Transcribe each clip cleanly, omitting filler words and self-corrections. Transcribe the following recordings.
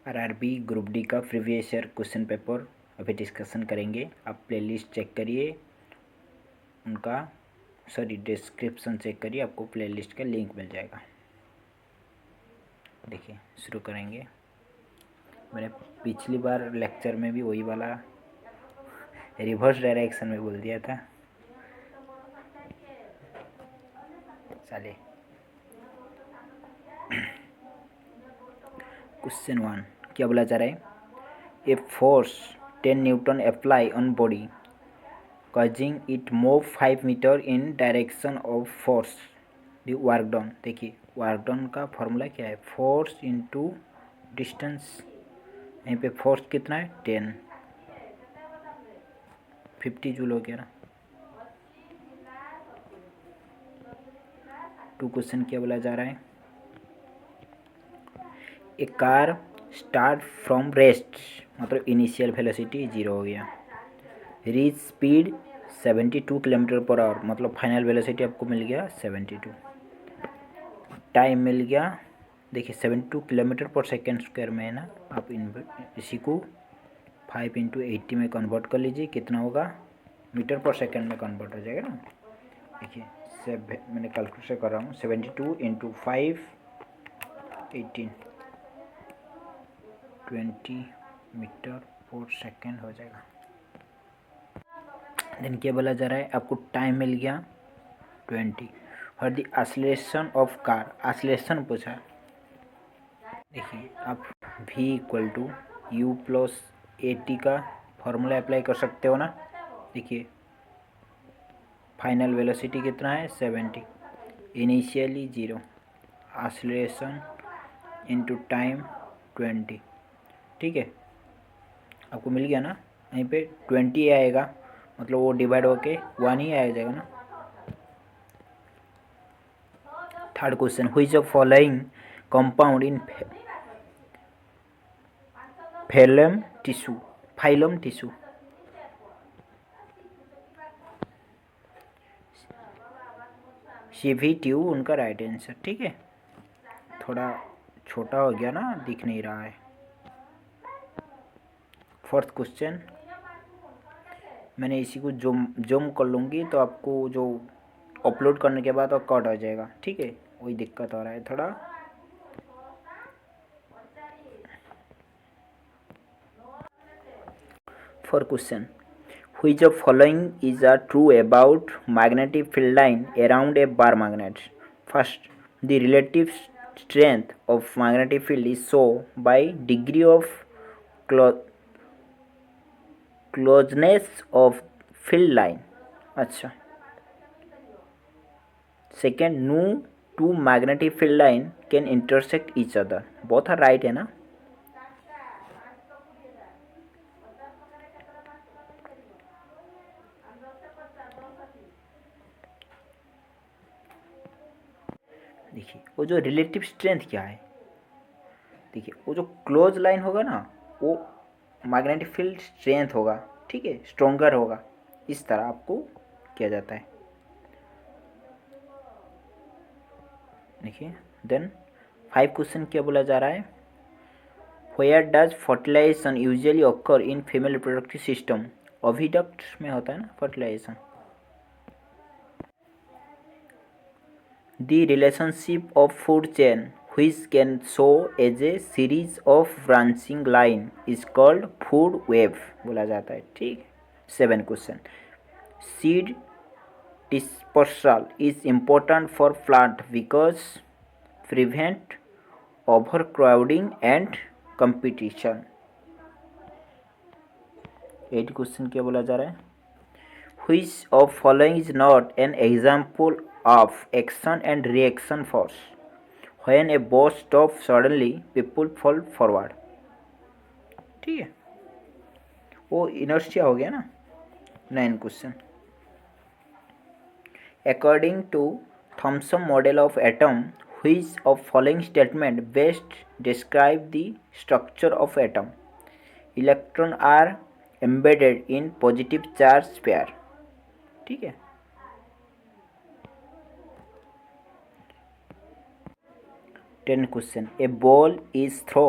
RRB group D का previous year question paper अभी discussion करेंगे। आप प्लेलिस्ट चेक करिए उनका, डिस्क्रिप्शन चेक करिए, आपको प्लेलिस्ट का लिंक मिल जाएगा। देखिए शुरू करेंगे। मैंने पिछली बार लेक्चर में भी वही वाला रिवर्स डायरेक्शन में बोल दिया था। चलिए क्वेश्चन 1 क्या बोला जा रहा है? A force 10 newton apply on body causing it move 5 metre in direction of force the work done. देखिए वर्क डन का फॉर्मूला क्या है? Force into distance. यहीं पे फोर्स कितना है? 10, 50 जूल हो गया ना। टू क्वेश्चन क्या बोला जा रहा है? ए कार स्टार्ट फ्रॉम रेस्ट, मतलब इनिशियल वेलोसिटी 0 हो गया, reach speed 72 kilometre per hour, मतलब फाइनल वेलोसिटी आपको मिल गया 72। टाइम मिल गया, देखिए 72 किलोमीटर पर सेकेंड स्क्वायर में है ना। आप इसी को 5 इंटू 80 में कन्वर्ट कर लीजिए, कितना होगा? मीटर पर सेकेंड में कन्वर्ट हो जाएगा ना। देखिए मैंने कैलकुलेशन कर रहा हूँ, 72 इंटू 5 18 20 मीटर पर सेकेंड हो जाएगा। देन क्या बोला जा रहा है? आपको टाइम मिल गया 20 for the acceleration of car. Acceleration पूछा। देखिए आप v equal to U plus A T का फॉर्मूला अप्लाई कर सकते हो ना। देखिए फाइनल वेलोसिटी कितना है? 70, इनिशियली 0, एक्सीलरेशन इनटू टाइम 20। ठीक है, आपको मिल गया ना। यहीं पे 20 आएगा, मतलब वो डिवाइड होके 1 ही आ जाएगा ना। Third question, which of following compound in phylum tissue. CV tube उनका राइट आंसर। ठीक है, थोड़ा छोटा हो गया ना, दिख नहीं रहा है। फोर्थ क्वेश्चन, मैंने इसी को जूम कर लूँगी तो आपको जो अपलोड करने के बाद वो कट हो जाएगा। ठीक है, वही दिक्कत हो रहा है थोड़ा। Four question, which of following is true about magnetic field line around a bar magnet? First, the relative strength of magnetic field is shown by degree of closeness of field line. अच्छा, second, no two magnetic field line can intersect each other. Both are right है ना। देखिए वो जो relative strength क्या है? देखिए वो जो क्लोज लाइन होगा ना, वो मैग्नेटिक फील्ड स्ट्रेंथ होगा। ठीक है, स्ट्रोंगर होगा। इस तरह आपको किया जाता है। देखिए देन 5 क्वेश्चन क्या बोला जा रहा है? Where does fertilisation usually occur in female reproductive system? Oviduct में होता है ना fertilisation. The relationship of food chain, which can show as a series of branching line, is called food web बोला जाता है। ठीक, 7 question, seed dispersal is important for plant because prevent overcrowding and competition। 8 question क्या बोला जा रहा है? Which of following is not an example of action and reaction force? When a bus stops suddenly, people fall forward। ठीक है, वो inertia हो गया ना। 9 question, according to Thomson model of atom, which of following statement best describe the structure of atom? Electron are embedded in positive charge pair। ठीक है, 10 question, a ball is throw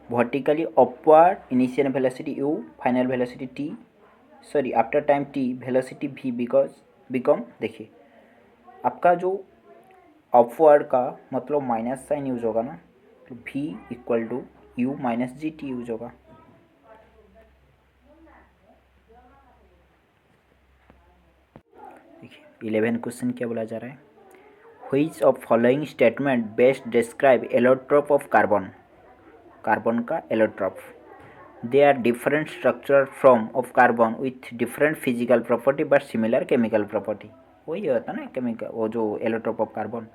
vertically upward initial velocity u, final velocity t, sorry after time t velocity v become, देखिए आपका जो upward का मतलब minus sign use होगा ना, तो v equal to u minus g t use होगा। देखिए 11 क्वेश्चन क्या बोला जा रहा है, which of following statement best describe allotrope of carbon, carbon का allotrope, they are different structure from of carbon with different physical property but similar chemical property, वही होता है ना केमिकल, वो जो allotrope of carbon.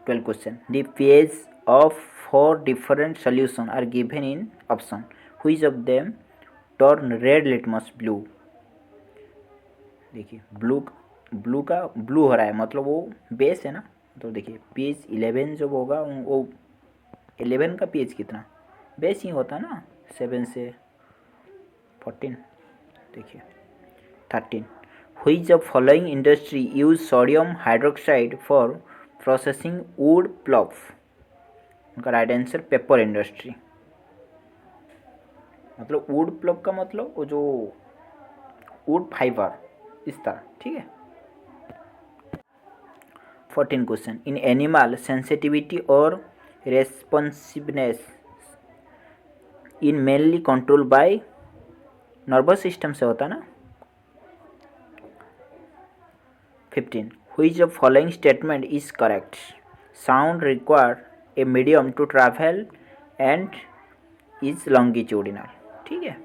12 question, the pH of 4 different solution are given in option, which of them turn red litmus blue। देखिए blue हो रहा है मतलब वो बेस है ना, तो देखिए pH 11 जब होगा वो 11 का pH कितना बेस ही होता है ना, 7 से 14। देखिए 13, which of following industry use sodium hydroxide for processing would plop, उनका राइट आंसर पेपर इंडस्ट्री। मतलब वुड प्लॉप का मतलब वो जो वुड फाइबर इस तरह, ठीक है। 14 क्वेश्चन, इन एनिमल सेंसिटिविटी और responsiveness in mainly control by nervous system से होता ना। 15, which of following statement is correct, sound require a medium to travel and is longitudinal, ठीक है।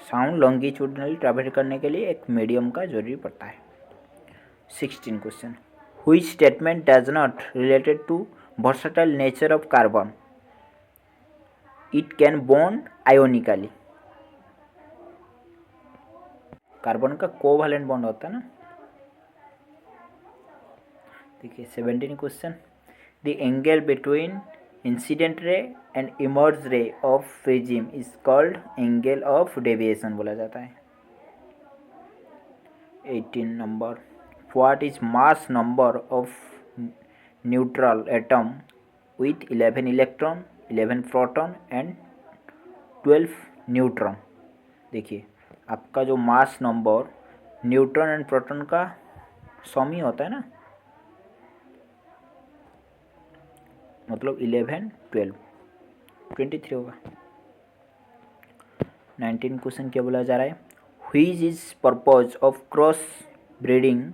साउंड लॉन्गिट्यूडनली ट्रैवल करने के लिए एक मीडियम का जरूरी पड़ता है। 16 question, which statement does not related to versatile nature of carbon, it can bond ionically, carbon का कोवैलेंट बॉन्ड होता है ना। देखिए 17 question, the angle between incident ray and emerge ray of prism is called angle of deviation बोला जाता है। 18 number, what is mass number of neutral atom with 11 electron, 11 proton and 12 neutron. देखिए आपका जो mass number neutron and proton का सम ही होता है ना, मतलब 11 12 23 होगा। 19 क्वेश्चन क्या बोला जा रहा है, which is purpose of cross breeding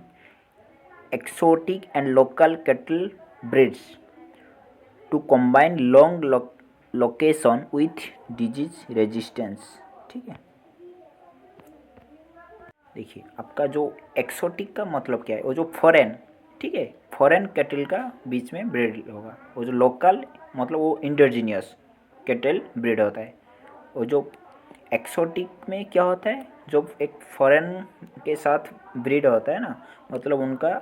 exotic and local cattle breeds to combine long location with disease resistance, ठीक है। देखिए आपका जो एक्सोटिक का मतलब क्या है, वो जो फॉरेन, ठीक है, फॉरेन कैटल का बीच में ब्रीड होगा। वो जो लोकल मतलब वो इंडिजीनियस कैटल ब्रीड होता है। वो जो एक्सोटिक में क्या होता है, जो एक फॉरेन के साथ ब्रीड होता है ना, मतलब उनका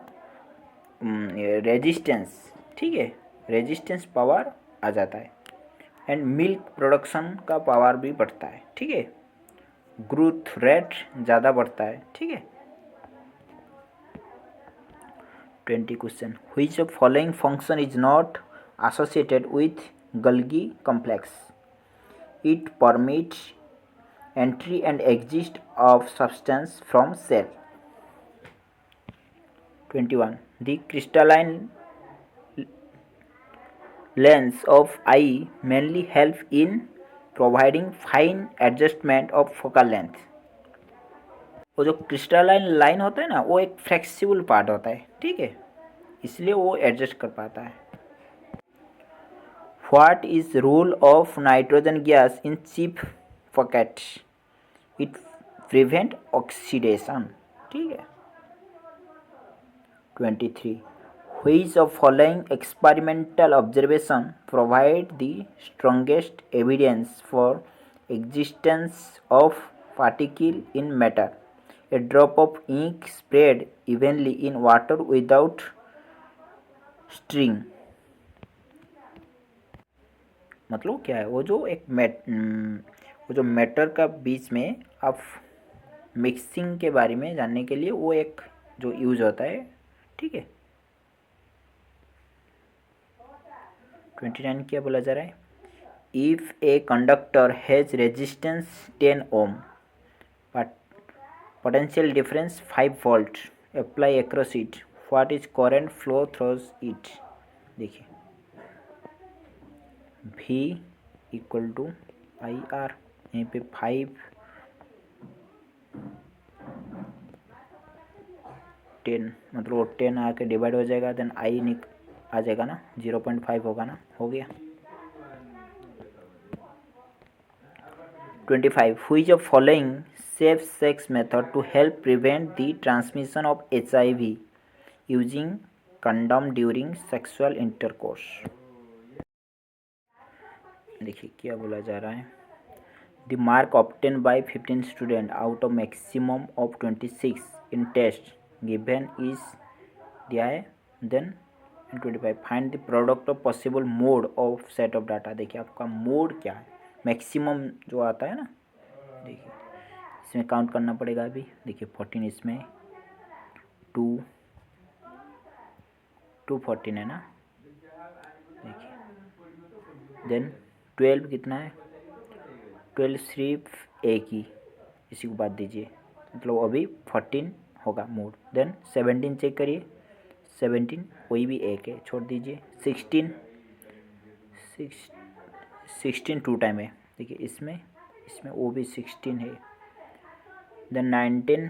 रेजिस्टेंस, ठीक है, रेजिस्टेंस पावर आ जाता है एंड मिल्क प्रोडक्शन का पावर भी बढ़ता है, ठीक है, ग्रोथ रेट ज़्यादा बढ़ता है, ठीक है। 20 question, which of following function is not associated with Golgi complex, it permits entry and exit of substance from cell. 21, the crystalline lens of eye mainly help in providing fine adjustment of focal length. वो जो crystalline line होता है ना, वो एक flexible part होता है, ठीक है, इसलिए वो एडजस्ट कर पाता है। What is role of nitrogen gas in chip pocket, it prevent oxidation, ठीक है। 23, which of following experimental observation provide the strongest evidence for existence of particle in matter, a drop of ink spread evenly in water without stirring। मतलब क्या है, वो जो वो जो matter का बीच में आप मिक्सिंग के बारे में जानने के लिए वो एक जो यूज होता है, ठीक है। 29 क्या बोला जा रहा है, if a conductor has resistance 10 ohm but potential difference 5 volt apply across it, what is current flow through it? देखिए V equal to I R, यहीं पे 5 10 मतलब वो 10 आके डिवाइड हो जाएगा, देन आई आ जाएगा ना, 0.5 होगा ना, हो गया। 25 which of following safe sex method to help prevent the transmission of HIV using condom during sexual intercourse? देखिए क्या बोला जा रहा है, the mark obtain by 15 student out of maximum of 26 in test given is दिया है, then 25 find the product of possible mode of set of data. देखिए आपका मोड क्या है, मैक्सिमम जो आता है ना, देखिए इसमें काउंट करना पड़ेगा अभी। देखिए 14 इसमें 2 14 है ना, देखिए देन 12 कितना है, 12 सिर्फ एक ही, इसी को बात दीजिए, मतलब अभी 14 होगा मोड। देन 17 चेक करिए, 17 कोई भी एक है, छोड़ दीजिए। 16 टू टाइम है, देखिए इसमें वो भी 16 है। देन 19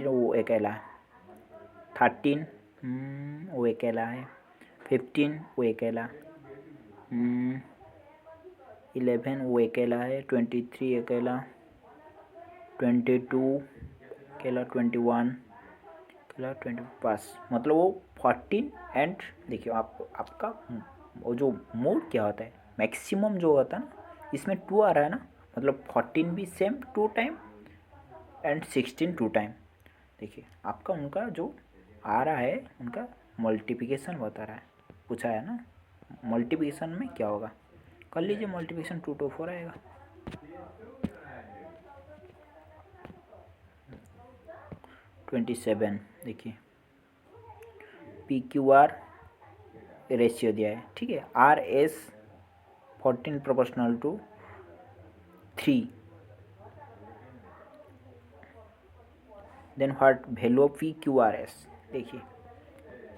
वो अकेला है। 13 वो अकेला है। 15 वो अकेला, 11 वो अकेला है। 23 अकेला, 22 अकेला, 21 अकेला, 20 पास, मतलब वो 14 एंड देखिए आपका वो जो मोड क्या होता है, मैक्सिमम जो होता है ना, इसमें 2 आ रहा है ना, मतलब 14 भी सेम 2 टाइम एंड 16 2 टाइम। देखिए आपका उनका जो आ रहा है, उनका मल्टीप्लिकेशन बता रहा है, पूछा है ना, मल्टीप्लिकेशन में क्या होगा, कर लीजिए मल्टीप्लिकेशन, 2 to 4 आएगा। 27 देखिए पी क्यू आर रेशियो दिया है, ठीक है, R S 14 proportional to 3, then what value of P Q R S. देखिए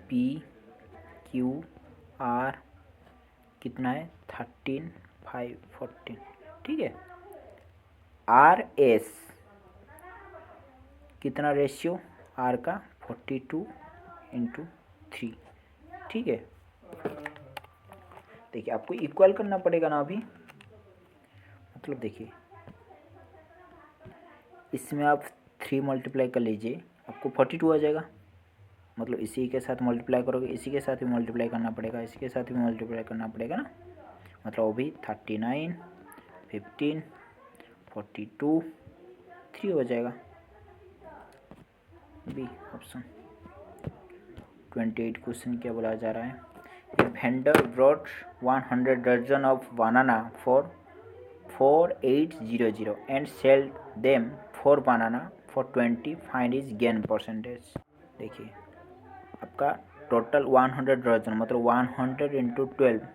पी क्यू आर कितना है, 13 5 14, ठीक है। आर एस कितना रेशियो, आर का 42 इंटू 3, ठीक है। देखिए आपको इक्वल करना पड़ेगा ना अभी, मतलब देखिए इसमें आप 3 मल्टीप्लाई कर लीजिए, आपको 42 आ जाएगा, मतलब इसी के साथ मल्टीप्लाई करोगे, इसी के साथ भी मल्टीप्लाई करना पड़ेगा, इसी के साथ भी मल्टीप्लाई करना पड़ेगा ना, मतलब वो भी 39 15 42 3 हो जाएगा, बी ऑप्शन। 28 क्वेश्चन क्या बोला जा रहा है, ए वेंडर ब्रॉट 100 दर्जन of banana for 4800 and sell them for banana for 20, find is gain percentage. देखिए आपका टोटल 100 दर्जन, मतलब 100 इंटू 12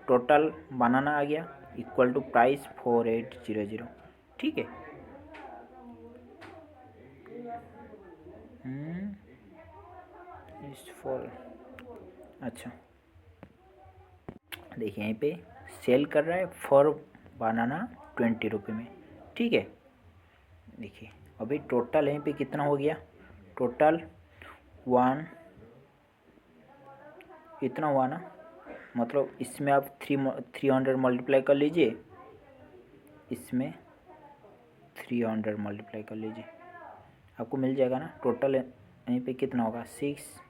टोटल बनाना आ गया, इक्वल टू प्राइस 4800, ठीक है। फॉर अच्छा देखिए यहीं पे सेल कर रहा है फॉर बनाना 20 रुपये में, ठीक है। देखिए अभी टोटल यहीं पे कितना हो गया, टोटल 1 इतना हुआ ना, मतलब इसमें आप 300 मल्टीप्लाई कर लीजिए, इसमें 300 मल्टीप्लाई कर लीजिए, आपको मिल जाएगा ना, टोटल यहीं पे कितना होगा 6,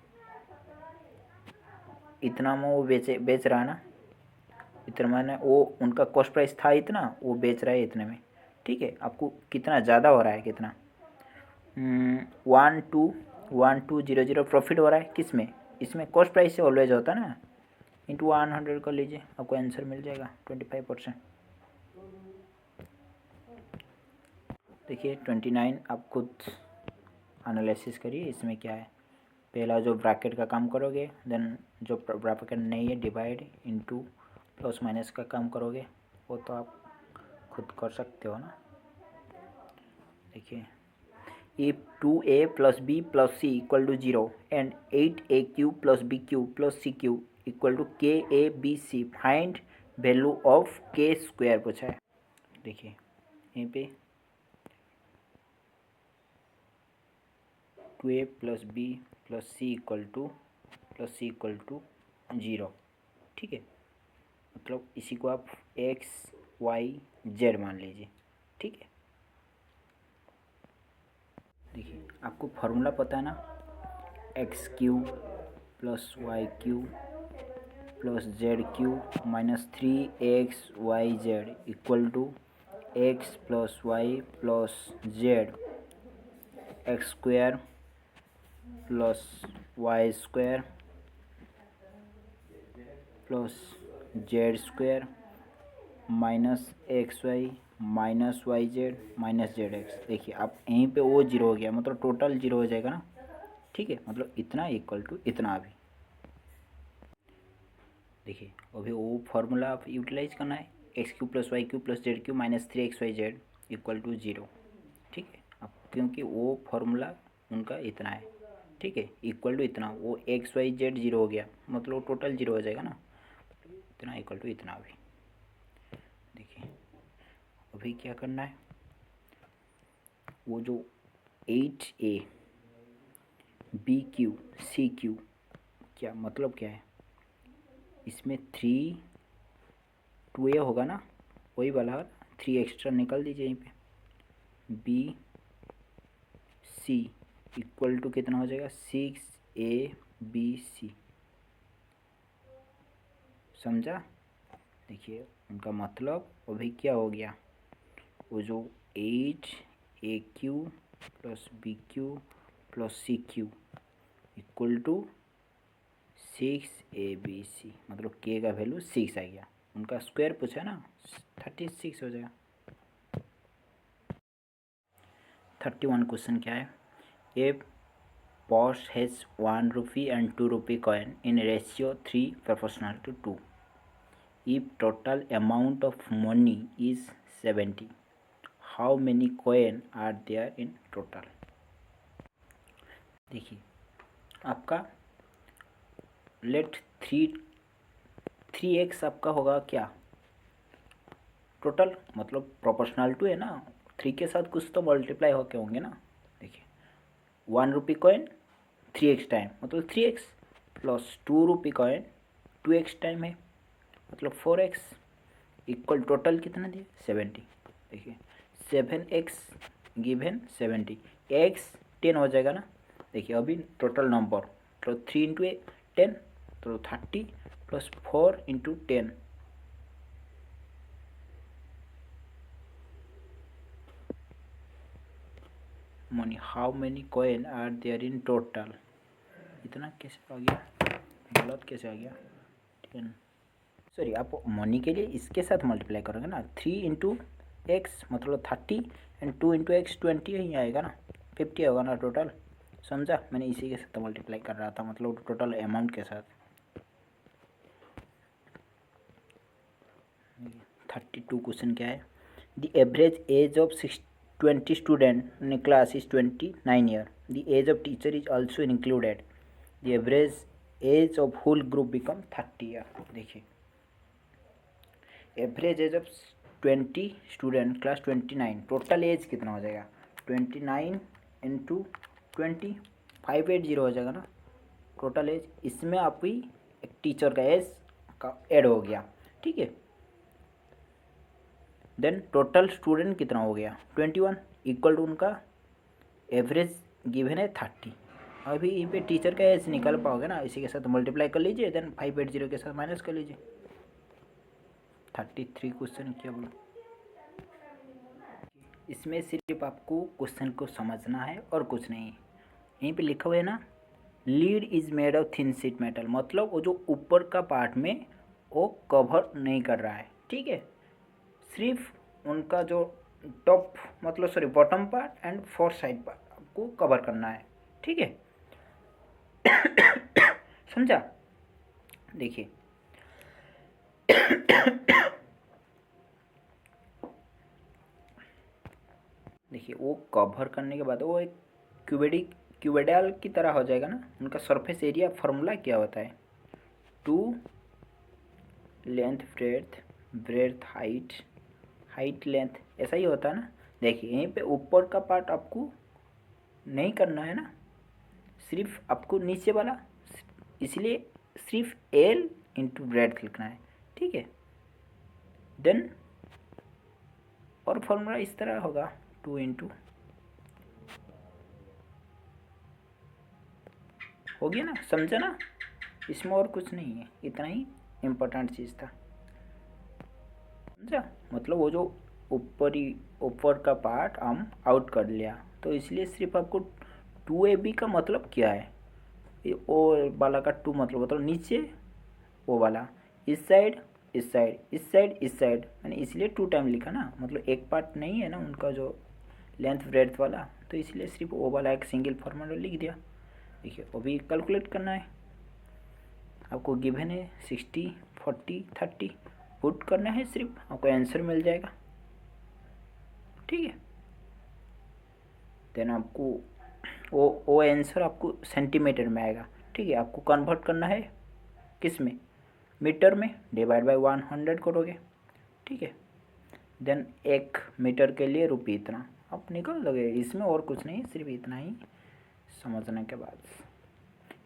इतना में वो बेच रहा है ना, इतना मैंने वो उनका कॉस्ट प्राइस था इतना, वो बेच रहा है इतने में, ठीक है। आपको कितना ज़्यादा हो रहा है, कितना 1200 प्रॉफिट हो रहा है, किस में, इसमें कॉस्ट प्राइस से ऑलवेज होता है ना, इंटू 100 कर लीजिए, आपको आंसर मिल जाएगा 25%। देखिए 29 आप खुद एनालिसिस करिए, इसमें क्या है, पहला जो ब्रैकेट का काम करोगे, देन जो ब्रैकेट नहीं है डिवाइड इनटू प्लस माइनस का काम करोगे, वो तो आप खुद कर सकते हो ना। देखिए, if 2a plus b plus c equal to 0 and 8aq plus bq plus cq equal to k a b c, find value of k square पूछा है। देखिए यहीं पे 2a plus B plus C equal to 0, ठीक है। मतलब इसी को आप x y z मान लीजिए, ठीक है। देखिए आपको फॉर्मूला पता है ना, X cube plus Y cube plus Z cube minus 3xyz equal to X plus Y plus Z X square plus Y square plus Z square minus X Y minus Y Z minus Z X. देखिए आप यहीं पे वो zero हो गया, मतलब total zero हो जाएगा ना, ठीक है। मतलब इतना इक्वल टू इतना भी। देखिए अभी वो फार्मूला आप यूटिलाइज करना है, X cube plus Y cube plus Z cube minus 3xyz equal to 0, ठीक है। अब क्योंकि वो फार्मूला उनका इतना है, ठीक है, इक्वल टू इतना, वो एक्स वाई जेड जीरो हो गया, मतलब टोटल जीरो हो जाएगा ना, इतना इक्वल टू इतना भी। देखिए अभी क्या करना है, वो जो 8a B Q C Q, क्या मतलब क्या है, इसमें 2a होगा ना, वही वाला 3 एक्स्ट्रा निकाल दीजिए यहीं पे। बी सी इक्वल टू कितना हो जाएगा, 6abc, समझा। देखिए उनका मतलब अभी क्या हो गया, वो जो 8aq plus B cube plus C cube equal to 6abc, मतलब k का वैल्यू 6 आ गया। उनका स्क्वायर पूछा ना, 36 हो जाएगा। 31 क्वेश्चन क्या है, ए post has 1 rupee and 2 rupee coin in ratio 3 proportional to 2. If total amount of money is 70, how many coin are there in total? देखिए आपका लेट 3x आपका होगा क्या, टोटल, मतलब प्रोपोर्शनल टू है ना, 3 के साथ कुछ तो मल्टीप्लाई होके होंगे ना। देखिए 1 रुपी कॉइन 3x टाइम, मतलब 3x plus 2 rupee coin 2x time है, मतलब 4x इक्वल टोटल कितना दिए 70। देखिए 7x गिवन 70, x 10 हो जाएगा ना। देखिए अभी टोटल नंबर तो 3 इंटू 10 तो 30 plus 4 into 10, money how many coin are there in total, इतना कैसे आ गया, गलत कैसे आ गया 10, सॉरी आप मनी के लिए इसके साथ मल्टीप्लाई करोगे ना, 3 इंटू एक्स मतलब 30 एंड 2 इंटू एक्स 20 ही आएगा ना, 50 होगा ना टोटल, समझा। मैंने इसी के साथ मल्टीप्लाई कर रहा था, मतलब टोटल अमाउंट के साथ। 32 क्वेश्चन क्या है, the average age of 20 student in class is 29 year, the age of teacher is also included, the average age of whole group become 30 year. देखिए average age of 20 student class 29, total age कितना हो जाएगा 29 into 20, 580 हो जाएगा ना total as. इसमें आप ही एक टीचर का एज का ऐड हो गया, ठीक है। देन टोटल स्टूडेंट कितना हो गया 21 इक्वल टू उनका एवरेज गिवन है 30। अभी यहाँ पे टीचर का एज निकाल पाओगे ना, इसी के साथ मल्टीप्लाई कर लीजिए, देन 580 के साथ माइनस कर लीजिए। 33 क्वेश्चन क्या बोला, इसमें सिर्फ आपको क्वेश्चन को समझना है और कुछ नहीं है। यहीं पे लिखा हुआ है ना, lead is made of thin sheet metal, मतलब वो जो ऊपर का पार्ट में वो कवर नहीं कर रहा है, ठीक है, सिर्फ उनका जो टॉप मतलब bottom part and four side part आपको कवर करना है, ठीक है। समझा। देखिए देखिए वो कवर करने के बाद वो एक क्यूबेडाल की तरह हो जाएगा ना। उनका सरफेस एरिया फार्मूला क्या होता है, 2 length breadth, breadth height, height length, ऐसा ही होता है ना। देखिए यहीं पे ऊपर का पार्ट आपको नहीं करना है ना, सिर्फ आपको नीचे वाला, इसलिए सिर्फ एल इंटू ब्रेड्थ लिखना है, ठीक है। देन और फॉर्मूला इस तरह होगा, 2 इंटू, हो गया ना, समझा ना। इसमें और कुछ नहीं है, इतना ही इम्पोर्टेंट चीज़ था, समझा। मतलब वो जो ऊपर का पार्ट हम आउट कर लिया, तो इसलिए सिर्फ आपको 2AB का मतलब क्या है, ये ओ वाला का 2 मतलब नीचे ओ वाला, इस साइड इस साइड इस साइड इस साइड, मैंने इसलिए 2 टाइम लिखा ना, मतलब एक पार्ट नहीं है ना उनका जो लेंथ ब्रेड्थ वाला, तो इसलिए सिर्फ ओ वाला एक सिंगल फॉर्मूला लिख दिया। देखिए वो भी कैलकुलेट करना है आपको, गिवन है 60 40 30, पुट करना है, सिर्फ आपको आंसर मिल जाएगा, ठीक है। देन आपको वो आंसर आपको सेंटीमीटर में आएगा, ठीक है। आपको कन्वर्ट करना है किस में, मीटर में, डिवाइड बाय 100 करोगे, ठीक है। देन 1 मीटर के लिए रुपये इतना, आप निकल दोगे, इसमें और कुछ नहीं, सिर्फ इतना ही समझने के बाद।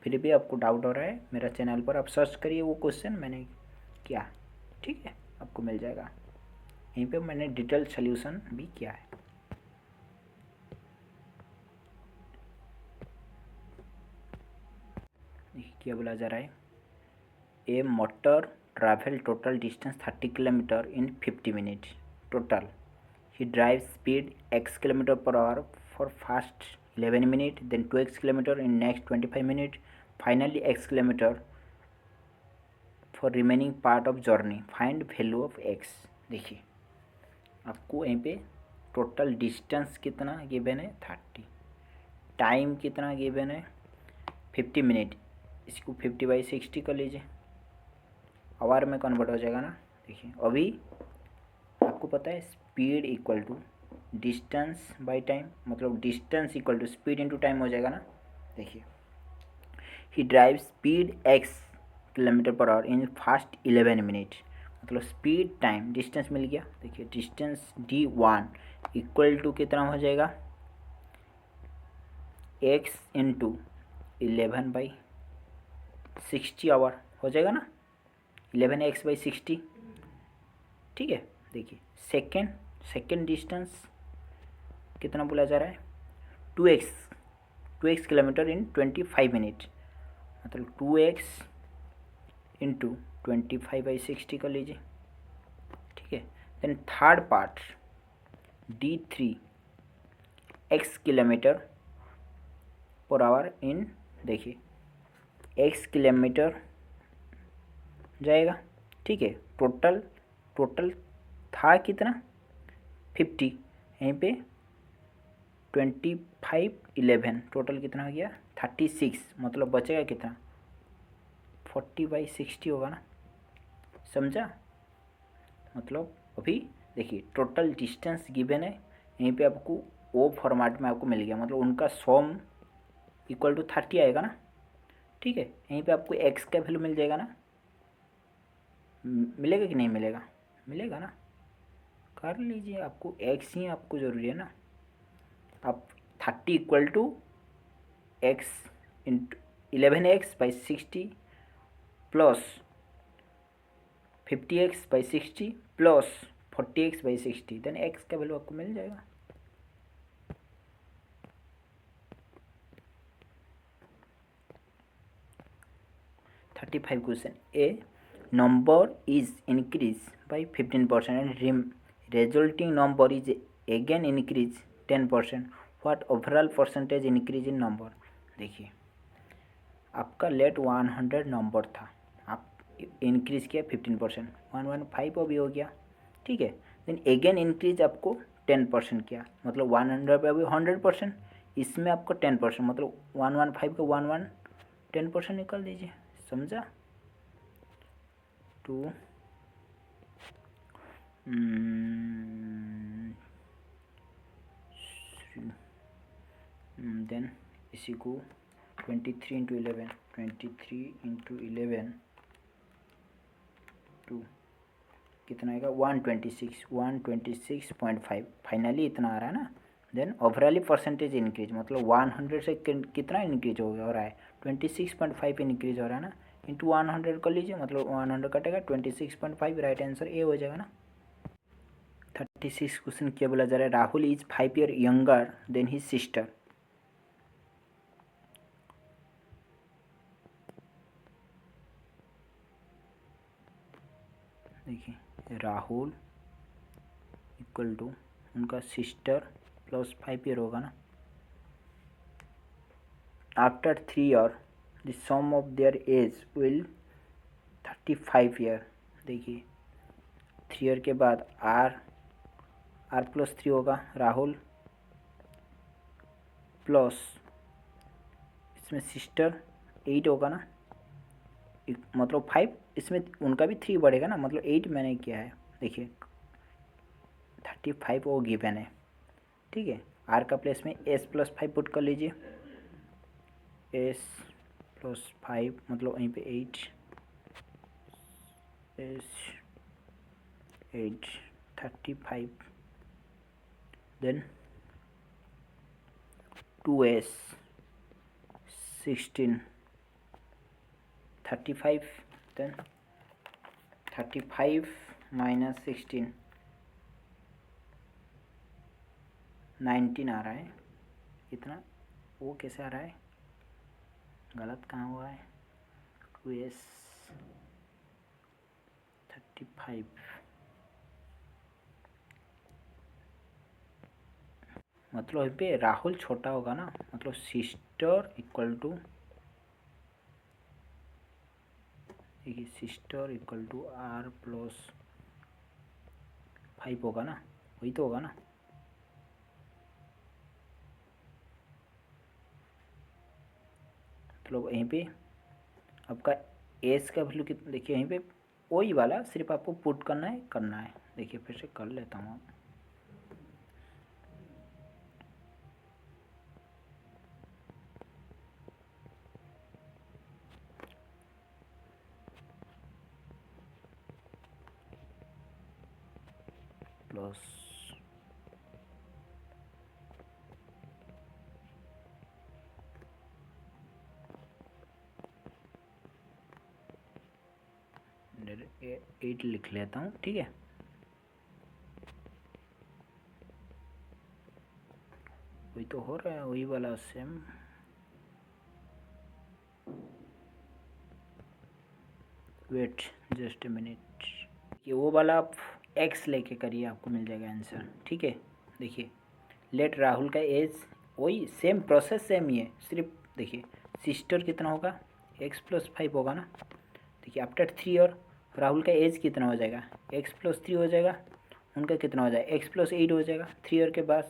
फिर भी आपको डाउट हो रहा है, मेरा चैनल पर आप सर्च करिए वो क्वेश्चन मैंने किया, ठीक है, आपको मिल जाएगा। यहीं पे मैंने डिटेल सॉल्यूशन भी किया है। क्या बोला जा रहा है, a motor travel total distance 30 kilometre in 50 minute total, he drive speed x km/h for first 11 minutes, then 2x km in next 25 minutes, finally x km for remaining part of journey, find value of x। देखिए आपको यहीं पे total distance कितना given है 30, time कितना given है 50 minute, इसको 50/60 कर लीजिए, आवर में कन्वर्ट हो जाएगा ना। देखिए अभी आपको पता है speed equal to distance by time, मतलब distance equal to speed into time हो जाएगा ना। देखिए he drive speed x km/h in first 11 minute, मतलब स्पीड टाइम डिस्टेंस मिल गया। देखिए डिस्टेंस d1 इक्वल टू कितना हो जाएगा, x इंटू 11/60 आवर हो जाएगा ना, 11x/60, ठीक है। देखिए सेकेंड डिस्टेंस कितना बोला जा रहा है, 2x किलोमीटर इन 25 मिनट, मतलब 2x इंटू 25/60 कर लीजिए, ठीक है। Then third part d3 x km/h in, देखिए x किलोमीटर जाएगा, ठीक है। टोटल था कितना 50, यहीं पे 25 11, टोटल कितना हो गया 36, मतलब बचेगा कितना 40/60 होगा ना, समझा। मतलब अभी देखिए टोटल डिस्टेंस गिवन है, यहीं पे आपको वो फॉर्मेट में आपको मिल गया, मतलब उनका सम इक्वल टू 30 आएगा ना, ठीक है। यहीं पे आपको x का वैल्यू मिल जाएगा ना, मिलेगा कि नहीं मिलेगा, मिलेगा ना, कर लीजिए, आपको x ही आपको ज़रूरी है ना। आप 30 equal to x into 11x/60 plus 50x/60 plus 40x/60, then x का वैल्यू आपको मिल जाएगा। Question, a number is increased by 15% and resulting number is again increased 10%, what overall percentage increase in number। देखिए आपका लेट 100 नंबर था, आप increase किया 15%, 115 अभी हो गया, ठीक है। देन अगेन इंक्रीज आपको 10% किया, मतलब 100 पे अभी 100%, इसमें आपको 10%, मतलब 115 का 11 10% निकाल दीजिए, समझा। 2 देन इसी को 23 इंटू 11, 23 इंटू 11 2 कितना आएगा 126.5 फाइनली इतना आ रहा है ना। देन ओवरऑली परसेंटेज इंक्रीज मतलब 100 से कितना इंक्रीज हो रहा है 26.5 इंक्रीज हो रहा है ना, इंटू 100 कर लीजिए मतलब 100 कटेगा 26.5, राइट आंसर ए हो जाएगा ना। 36 क्वेश्चन क्या बोला जा रहा है, Rahul is 5 year younger than his sister. देखिए राहुल इक्वल टू उनका सिस्टर प्लस 5 ईयर होगा ना। After 3 year the sum of their age will 35 year. देखिए 3 ईयर के बाद आर प्लस 3 होगा, राहुल प्लस इसमें सिस्टर 8 होगा ना, मतलब 5 इसमें उनका भी 3 बढ़ेगा ना, मतलब 8 मैंने किया है। देखिए 35 वो गिवन है, ठीक है। आर का प्लेस में एस प्लस 5 पुट कर लीजिए, एस प्लस 5 मतलब वहीं पे 8 एस 8 35 देन 2s 16 35 देन 35 माइनस 16 19 आ रहा है। इतना वो कैसे आ रहा है, गलत कहाँ हुआ है। 2s 35 मतलब यहाँ पे राहुल छोटा होगा ना, मतलब सिस्टर इक्वल टू, देखिए sister equal to R plus 5 होगा ना, वही तो होगा ना। मतलब यहीं पे आपका एस का वैल्यू कितना, देखिए यहीं पे वही वाला सिर्फ आपको पुट करना है। देखिए फिर से कर लेता हूँ। प्लस एट लिख लेता हूँ, ठीक है। वही तो हो रहा है, वही वाला same. Wait just a minute, ये वो वाला आप एक्स लेके करिए, आपको मिल जाएगा आंसर, ठीक है। देखिए लेट राहुल का एज, वही सेम प्रोसेस सेम ही है, सिर्फ देखिए सिस्टर कितना होगा एक्स प्लस 5 होगा ना। देखिए आफ्टर 3 ईयर राहुल का एज कितना हो जाएगा, एक्स प्लस 3 हो जाएगा, उनका कितना हो जाएगा एक्स प्लस 8 हो जाएगा 3 ईयर के बाद।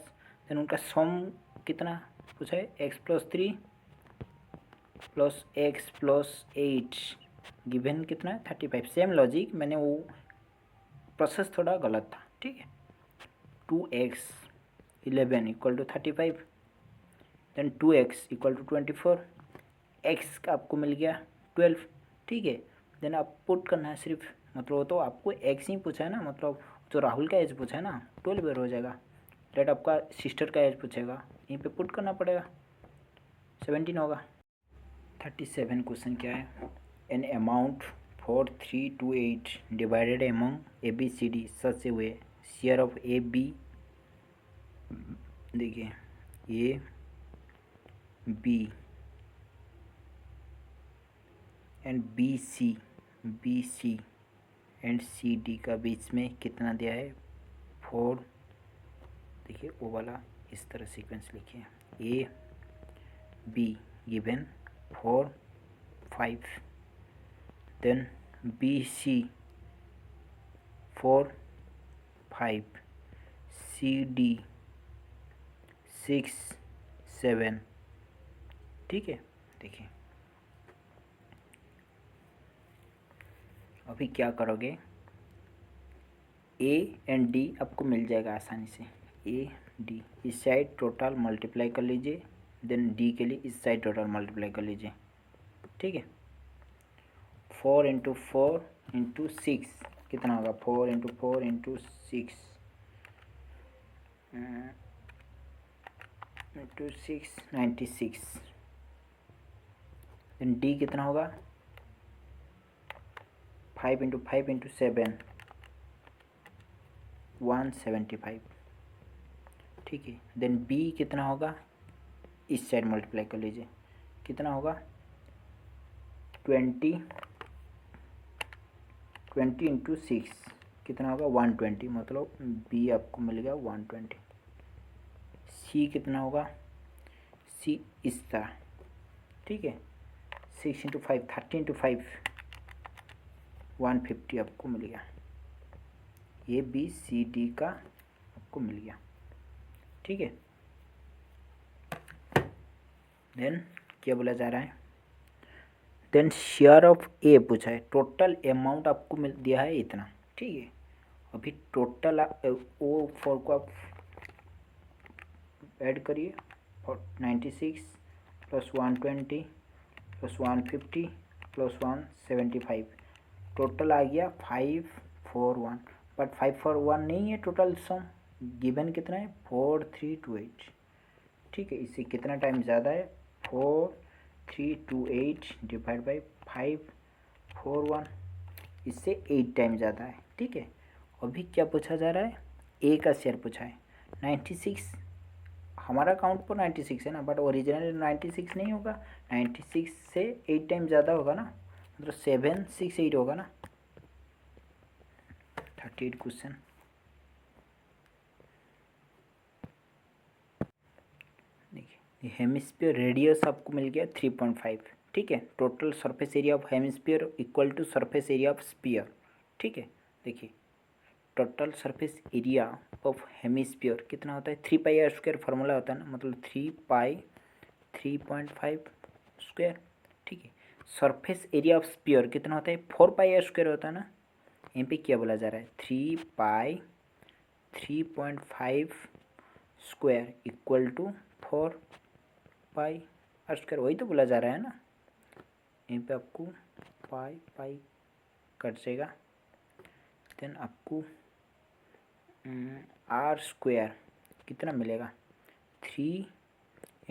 देन उनका सम कितना पूछा है, x plus 3 plus x plus 8 given कितना है 35। सेम लॉजिक, मैंने वो प्रोसेस थोड़ा गलत था, ठीक है। 2x 11 equal to 35 then 2x equal to 24, x का आपको मिल गया 12, ठीक है। देन आप पुट करना है सिर्फ, मतलब वो तो आपको x ही पूछा है ना, मतलब जो राहुल का एज पूछा है ना 12 ईयर हो जाएगा। डेट आपका सिस्टर का एज पूछेगा, यहीं पे पुट करना पड़ेगा, 17 होगा। 37 क्वेश्चन क्या है, an amount 4328 divided among A B C D such a way share of A B. देखिए A B and B C and C D का बीच में कितना दिया है 4। देखिए वो वाला इस तरह सीक्वेंस लिखिए, A B given 4 5 then B C 4 5 C D 6 7, ठीक है। देखिए अभी क्या करोगे, ए एंड डी आपको मिल जाएगा आसानी से। ए डी इस साइड टोटल मल्टीप्लाई कर लीजिए, देन डी के लिए इस साइड टोटल मल्टीप्लाई कर लीजिए, ठीक है। 4 × 4 × 6 कितना होगा, 4 × 4 × 6 इंटू 6 96। देन डी कितना होगा, 5 × 5 × 7 175, ठीक है। देन बी कितना होगा, इस साइड मल्टीप्लाई कर लीजिए, कितना होगा 20 × 6 कितना होगा 120, मतलब बी आपको मिल गया 120। सी कितना होगा, सी इस तरह, ठीक है। 6 × 5 30 × 5 150 आपको मिल गया। ये बी सी डी का आपको मिल गया, ठीक है। देन क्या बोला जा रहा है, देन शेयर ऑफ ए पूछा है, टोटल अमाउंट आपको मिल दिया है इतना, ठीक है। अभी टोटल ओ फोर को आप ऐड करिए, 96 + 120 + 150 + 175, टोटल आ गया 541, बट 541 नहीं है टोटल सम, गिवन कितना है 4328, ठीक है। इससे कितना टाइम ज़्यादा है, 4328 डिवाइड बाई 541, इससे 8 टाइम ज़्यादा है, ठीक है। अभी क्या पूछा जा रहा है, ए का शेयर पूछा है। 96 हमारा अकाउंट पर 96 है ना, बट ओरिजिनल 96 नहीं होगा, 96 से 8 टाइम ज़्यादा होगा ना, मतलब 768 होगा ना। 38 क्वेश्चन, देखिए हेमिस्फीयर रेडियस आपको मिल गया 3.5, ठीक है। Total surface area of hemisphere equal to surface area of sphere, ठीक है। देखिए total surface area of hemisphere कितना होता है, 3πr² फार्मूला होता है ना, मतलब 3π 3.5 स्क्वायर, ठीक है। सरफेस एरिया ऑफ स्फीयर कितना होता है, 4πr² होता है ना। यहाँ पे क्या बोला जा रहा है, 3π 3.5 स्क्वायर इक्वल टू 4πr², वही तो बोला जा रहा है ना। यहाँ पे आपको पाई कट जाएगा, देन आपको r² कितना मिलेगा, 3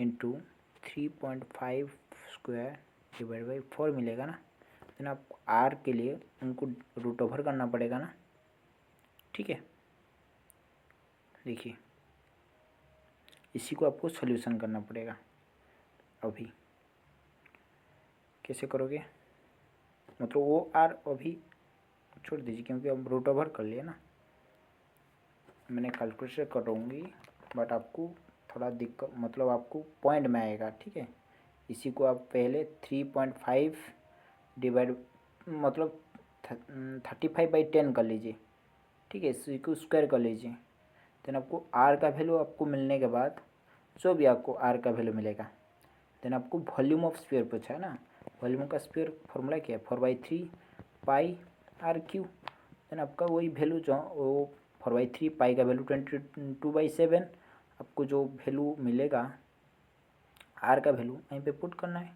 × 3.5 स्क्वायर डिवाइड बाई 4 मिलेगा ना। देन आपको r के लिए उनको रूट ओवर करना पड़ेगा ना, ठीक है। देखिए इसी को आपको सॉल्यूशन करना पड़ेगा। अभी कैसे करोगे, मतलब वो r अभी छोड़ दीजिए, क्योंकि अब रूट ओवर कर लिए ना, मैंने कैलकुलेशन करूँगी, बट आपको थोड़ा दिक्कत, मतलब आपको पॉइंट में आएगा, ठीक है। इसी को आप पहले 3.5 डिवाइड मतलब 35/10 कर लीजिए, ठीक है। इसी को स्क्वायर कर लीजिए, देन आपको r का वैल्यू आपको मिलने के बाद जो भी आपको r का वैल्यू मिलेगा, देन आपको वॉल्यूम ऑफ स्फीयर पूछा है ना। वॉल्यूम का स्फीयर फॉर्मूला क्या है, 4/3πr³। देन आपका वही वैल्यू जो वो 4/3 पाई का वैल्यू 22/7, आपको जो वैल्यू मिलेगा r का वैल्यू वहीं पे पुट करना है,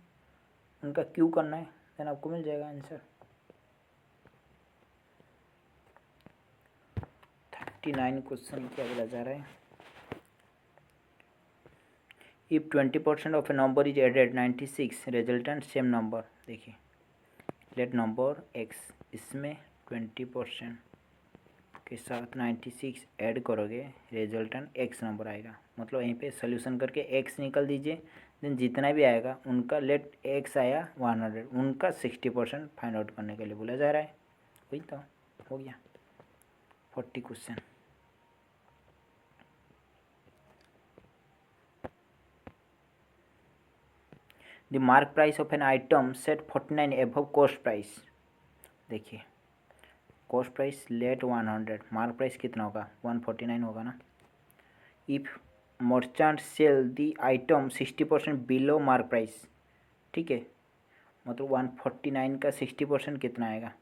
उनका क्यू करना है, देन आपको मिल जाएगा आंसर। 39 क्वेश्चन क्या बोला जा रहा है, if 20% of a number is added 96 resultant same number. देखिए लेट नंबर x, इसमें 20% के साथ 96 ऐड करोगे, रिजल्टेंट x नंबर आएगा। मतलब यहीं पे सोल्यूशन करके x निकल दीजिए, देन जितना भी आएगा उनका, लेट x आया 100, उनका 60% फाइंड आउट करने के लिए बोला जा रहा है। वही तो हो गया 40 question. The mark price of an item set 49 above cost price. देखिए cost price let 100, mark price कितना होगा 149 होगा ना। If merchant sell the item 60% below mark price, ठीक है, मतलब 149 का 60% कितना आएगा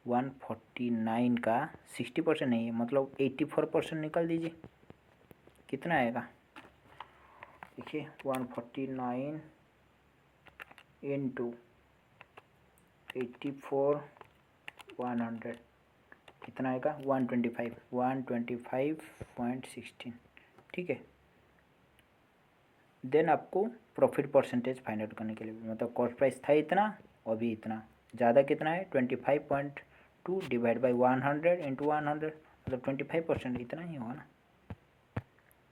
149 का 60% नहीं है, मतलब 84% निकाल दीजिए, कितना आएगा? देखिए 149 इंटू 84 100 कितना आएगा? 125.16। ठीक है। देन आपको प्रॉफिट परसेंटेज फाइंड आउट करने के लिए, मतलब कॉस्ट प्राइस था इतना और भी इतना, ज़्यादा कितना है? 25.2 डिवाइड बाई 100 इंटू 100, मतलब 25%, इतना ही होगा ना,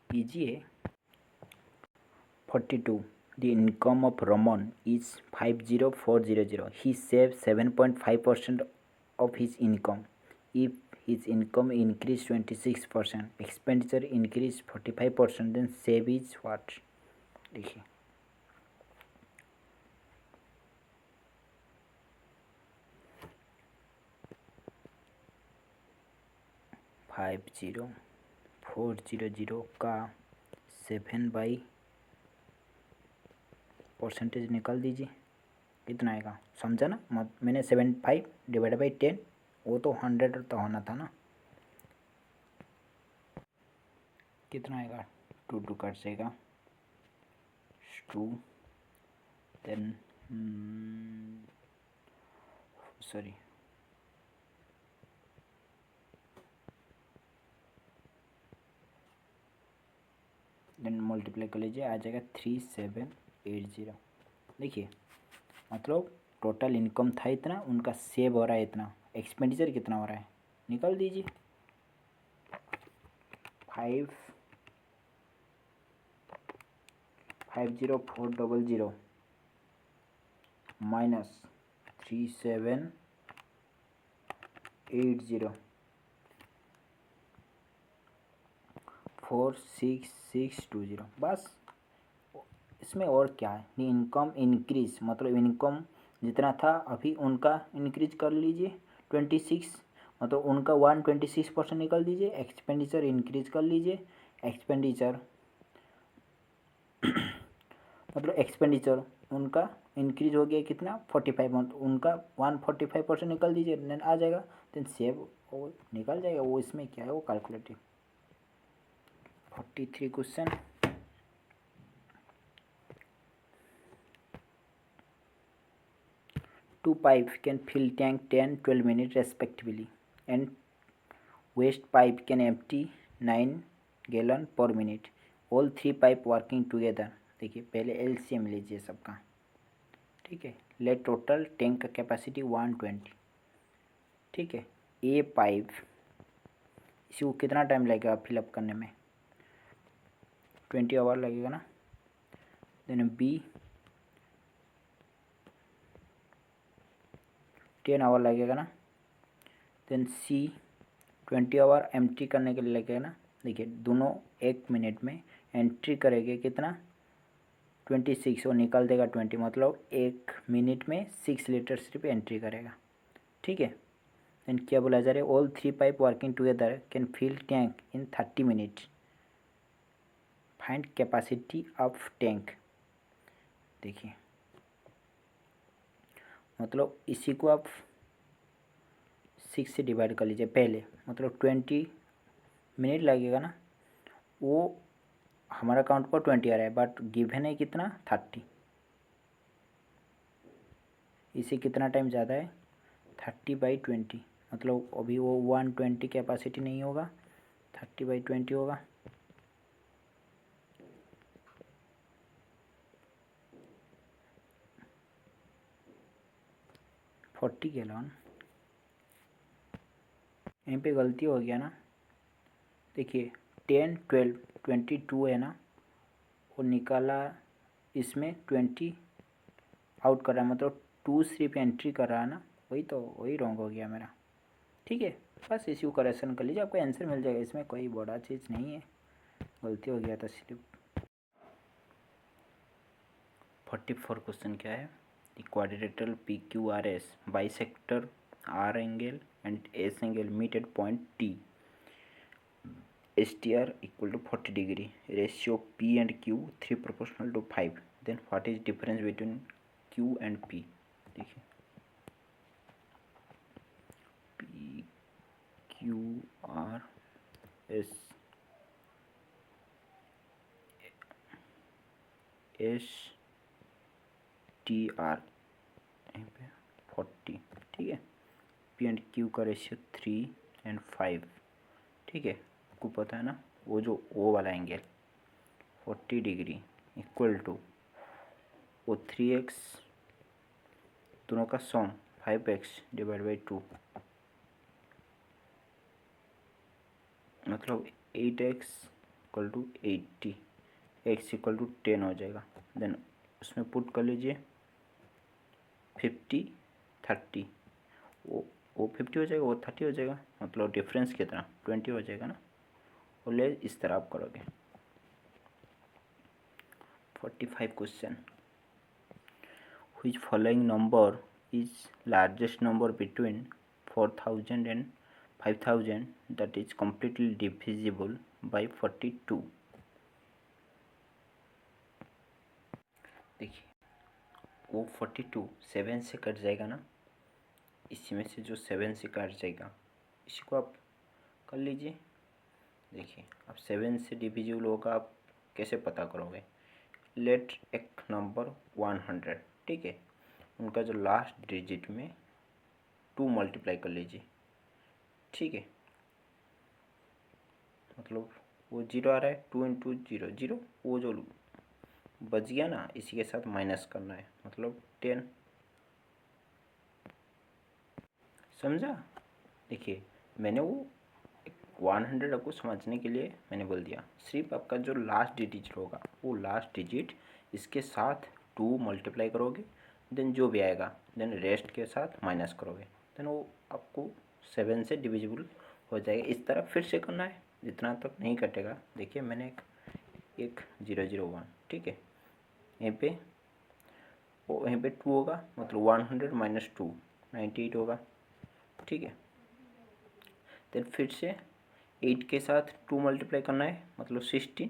ईजी है। 42. The income of Ramon is 50400. He saves 7.5% of his income. If his income increased 26%, expenditure increased 45%, then save is what? देखिए 50400 का 7/% निकाल दीजिए, कितना आएगा? समझा ना? मैंने 75 डिवाइड बाई 10, वो तो 100 तो होना था ना, कितना आएगा? 2 कट जाएगा, 2 देन सॉरी देन मल्टीप्लाई कर लीजिए, आ जाएगा 3780। देखिए मतलब टोटल इनकम था इतना, उनका सेव हो रहा है इतना, एक्सपेंडिचर कितना हो रहा है निकाल दीजिए। 50400 माइनस 3780 46620, बस इसमें और क्या है? इनकम इंक्रीज, मतलब इनकम जितना था अभी उनका इंक्रीज कर लीजिए 26, मतलब उनका 126% निकाल दीजिए, एक्सपेंडिचर इंक्रीज कर लीजिए, एक्सपेंडिचर मतलब एक्सपेंडिचर उनका इंक्रीज हो गया कितना? 45, मतलब उनका 145% निकाल दीजिए, देन आ जाएगा, देन सेव वो निकल जाएगा, वो इसमें क्या है वो calculative. 43 question, two pipes can fill tank 10-12 minutes respectively, and waste pipe can empty 9 gallon per minute. All three pipe working together. देखिए पहले LCM लीजिए सबका, ठीक है। लेट टोटल टैंक का कैपेसिटी 120, ठीक है। ए पाइप इसी को कितना टाइम लगेगा फिलअप करने में? 20 आवर लगेगा ना। देन बी 10 आवर लगेगा ना। देन सी 20 आवर एम्प्टी करने के लिए लगेगा ना। देखिए दोनों 1 मिनट में एंट्री करेंगे कितना? 26 और निकाल देगा 20, मतलब 1 मिनट में 6 लीटर सिर्फ एंट्री करेगा, ठीक है। देन क्या बोला जा रहा है? All three pipe working together can fill tank in 30 minute, find capacity of tank. देखिए मतलब इसी को आप 6 से डिवाइड कर लीजिए पहले, मतलब 20 मिनट लगेगा ना। वो हमारा काउंट पर 20 आ रहा है, बट गिवन है कितना? 30। इसे कितना टाइम ज़्यादा है? 30/20, मतलब अभी वो 120 कैपेसिटी नहीं होगा, 30/20 होगा। $40 गैलन। यहाँ पे गलती हो गया ना। देखिए 10, 12, 22 है ना, वो निकाला, इसमें 20 आउट कर रहा है, मतलब 2 सिर्फ एंट्री कर रहा है ना, वही रॉन्ग हो गया मेरा, ठीक है। बस इसी को करेक्शन कर लीजिए, आपको आंसर मिल जाएगा, इसमें कोई बड़ा चीज़ नहीं है, गलती हो गया था सिर्फ। 44 क्वेश्चन क्या है? Quadrilateral PQRS bisector R angle and S angle meet at point T, STR equal to 40 degree, ratio P and Q 3 proportional to 5, then what is difference between Q and P? देखिए S S T R यहीं पे 40, ठीक है। P and Q का ratio 3 और 5, ठीक है। आपको पता है ना वो जो ओ वाला एंगल 40 डिग्री इक्वल टू वो 3x दोनों का सम 5x डिवाइड बाई 2, मतलब 8x equal to 80, x equal to 10 हो जाएगा। देन उसमें पुट कर लीजिए 50 30, वो 50 हो जाएगा, वो 30 हो जाएगा, मतलब डिफरेंस कितना 20 हो जाएगा ना। और ले इस तरह आप करोगे। 45 question, which following number is largest number between 4000 and 5000 that is completely divisible by 42। देखिए वो 42 7 से कट जाएगा ना, इसी में से जो 7 से कट जाएगा इसी को आप कर लीजिए। देखिए अब 7 से डिविजिबल होगा, आप कैसे पता करोगे। लेट एक नंबर 100, ठीक है, उनका जो लास्ट डिजिट में 2 मल्टीप्लाई कर लीजिए, ठीक है। मतलब वो 0 आ रहा है, 2 इंटू 0 0, वो जो बच गया ना इसी के साथ माइनस करना है, मतलब 10। समझा। देखिए मैंने वो 100 आपको समझने के लिए मैंने बोल दिया, सिर्फ आपका जो लास्ट डिजिट होगा वो लास्ट डिजिट इसके साथ 2 मल्टीप्लाई करोगे, देन जो भी आएगा देन रेस्ट के साथ माइनस करोगे, देन वो आपको 7 से डिविजिबल हो जाएगा। इस तरह फिर से करना है, जितना तक नहीं कटेगा। देखिए मैंने एक 001, ठीक है, यहीं पे वो यहीं पे 2 होगा, मतलब 100 माइनस 2 98 होगा, ठीक है। देन फिर से 8 के साथ 2 मल्टीप्लाई करना है, मतलब 16,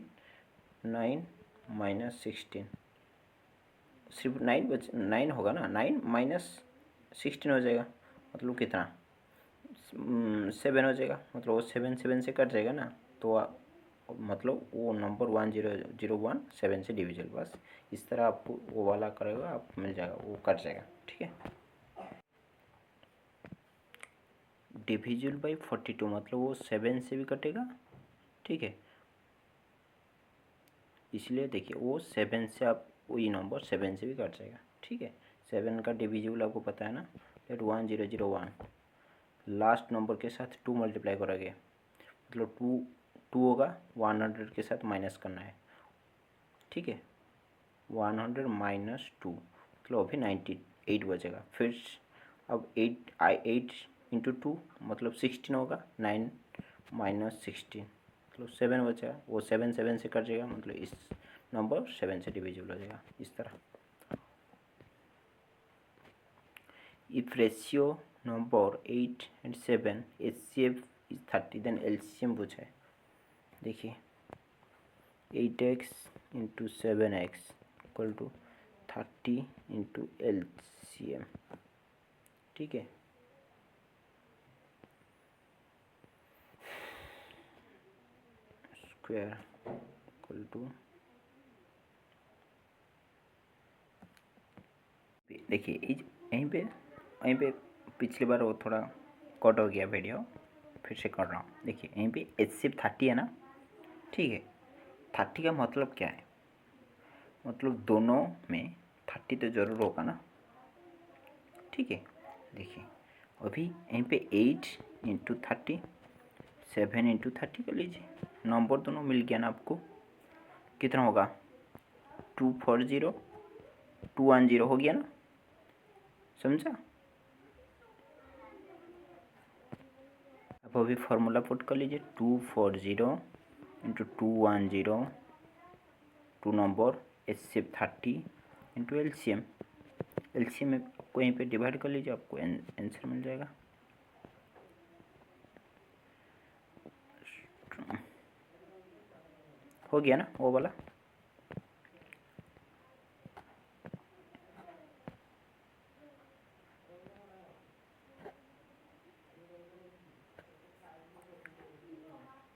9 माइनस 16, सिर्फ 9 होगा ना, 9 माइनस 16 हो जाएगा, मतलब कितना 7 हो जाएगा, मतलब वो 7 से कट जाएगा ना, तो मतलब वो नंबर 1001 7 से डिविजल, बस इस तरह आपको वो वाला करेगा, आप मिल जाएगा, वो कट जाएगा, ठीक है। डिविजिबल बाई 42 मतलब वो 7 से भी कटेगा, ठीक है। इसलिए देखिए वो 7 से आप वही नंबर 7 से भी कट जाएगा, ठीक है। 7 का डिविजिबल आपको पता है ना, लेट 1001 लास्ट नंबर के साथ 2 मल्टीप्लाई करोगे, मतलब 2 होगा, 100 के साथ माइनस करना है, ठीक है। 100 माइनस 2 मतलब अभी 98 बचेगा। फिर अब 8 इंटू 2 मतलब 16 होगा, 9 माइनस 16 मतलब 7 बचा, वो 7 से कट जाएगा, मतलब इस नंबर 7 से डिविजिबल हो जाएगा, इस तरह। If ratio number 8 and 7 HCF is 30 then LCM पूछा है। देखिए 8x into 7x equal to 30 into LCM, ठीक है। स्क्वायर इक्वल टू, देखिए यहीं पे पिछली बार वो थोड़ा कट हो गया वीडियो, फिर से कर रहा हूँ। देखिए यहीं पे HCF 30 है ना, ठीक है। 30 का मतलब क्या है, मतलब दोनों में 30 तो ज़रूर होगा ना, ठीक है। देखिए अभी यहीं पे 8 इंटू 30 7 इंटू 30 कर लीजिए, नंबर दोनों मिल गया ना आपको, कितना होगा 240 210 हो गया ना, समझा। अब अभी फार्मूला पुट कर लीजिए 240 into 210 two number HCF 30 into LCM में आपको यहीं पे डिवाइड कर लीजिए, आपको आंसर मिल जाएगा। हो गया ना वो वाला।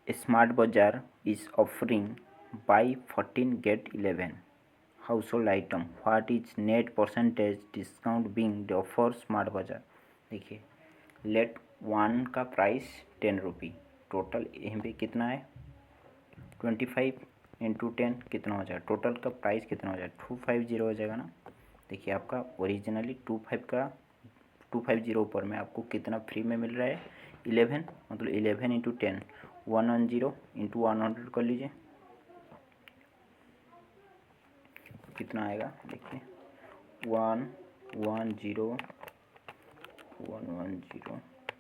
Smart Bazaar is offering buy 14 get 11 household item. What is net percentage discount being offer Smart Bazaar? देखिए लेट वन का प्राइस 10 रुपी, टोटल यहाँ पे कितना है 25 इंटू 10 कितना हो जाएगा, टोटल का प्राइस कितना हो जाएगा 250 हो जाएगा ना। देखिए आपका ओरिजिनली 250 ऊपर में आपको कितना फ्री में मिल रहा है 11, मतलब 11 इंटू 10 110 इंटू 100 कर लीजिए, कितना आएगा देखिए 110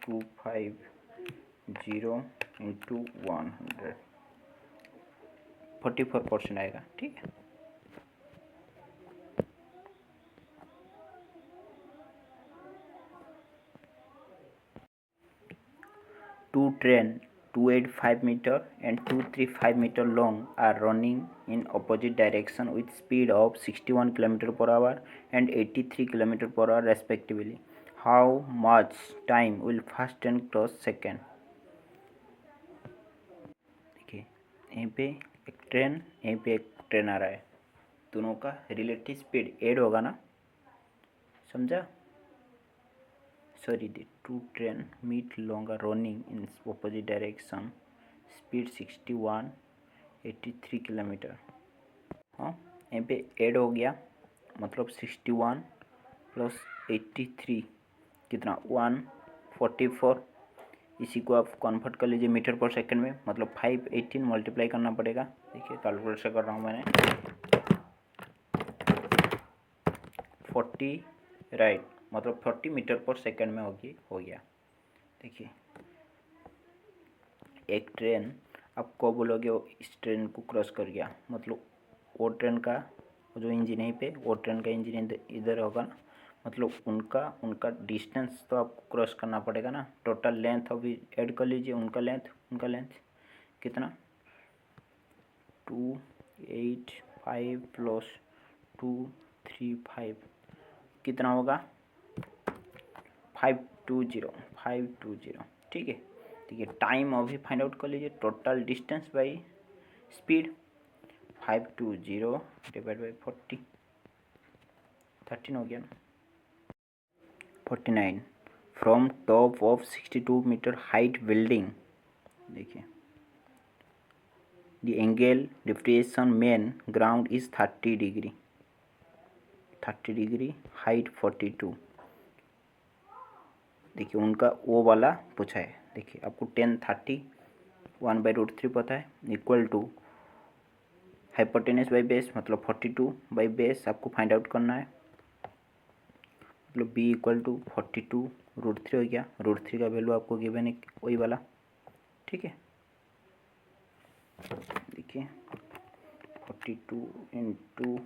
250 इंटू 100 44% आएगा। ठीक है, to train 285 meter and 235 meter long are running in opposite direction with speed of 61 km/h and 83 km/h respectively. How much time will first train cross second? देखिए यहीं पे एक ट्रेन, यहीं पे एक ट्रेन आ रहा है, दोनों का रिलेटिव स्पीड ऐड होगा ना, समझा। Sorry, the two train meet longer running in opposite direction, speed 61 83 kilometre. हाँ यहाँ पे ऐड हो गया, मतलब 61 प्लस 83 कितना 144, इसी को आप कन्वर्ट कर लीजिए मीटर पर सेकंड में, मतलब 518 मल्टीप्लाई करना पड़ेगा। देखिए कैलकुलेटर कर रहा हूँ मैंने 40 राइट, मतलब 40 मीटर पर सेकंड में हो गया। देखिए एक ट्रेन आप कब बोलोगे वो इस ट्रेन को क्रॉस कर गया, मतलब वो ट्रेन का जो इंजन यहीं पे, वो ट्रेन का इंजन इधर होगा ना, मतलब उनका डिस्टेंस तो आपको क्रॉस करना पड़ेगा ना। टोटल लेंथ अभी ऐड कर लीजिए, उनका लेंथ कितना 285 प्लस 235 कितना होगा 520। ठीक है, देखिए टाइम अभी फाइंड आउट कर लीजिए, total distance by speed 520 divide by 40 13 हो गया ना। 49 from top of 62 metre height building, देखिए the angle depression main ground is 30 degree height 42। देखिए उनका वो वाला पूछा है, देखिए आपको 1030 1/√3 पता है equal to hypotenuse by base, मतलब 42 बाई बेस आपको फाइंड आउट करना है, मतलब b इक्वल टू 42√3 हो गया। √3 का वैल्यू आपको गिवन है वही वाला। ठीक है, देखिए 42 इंटू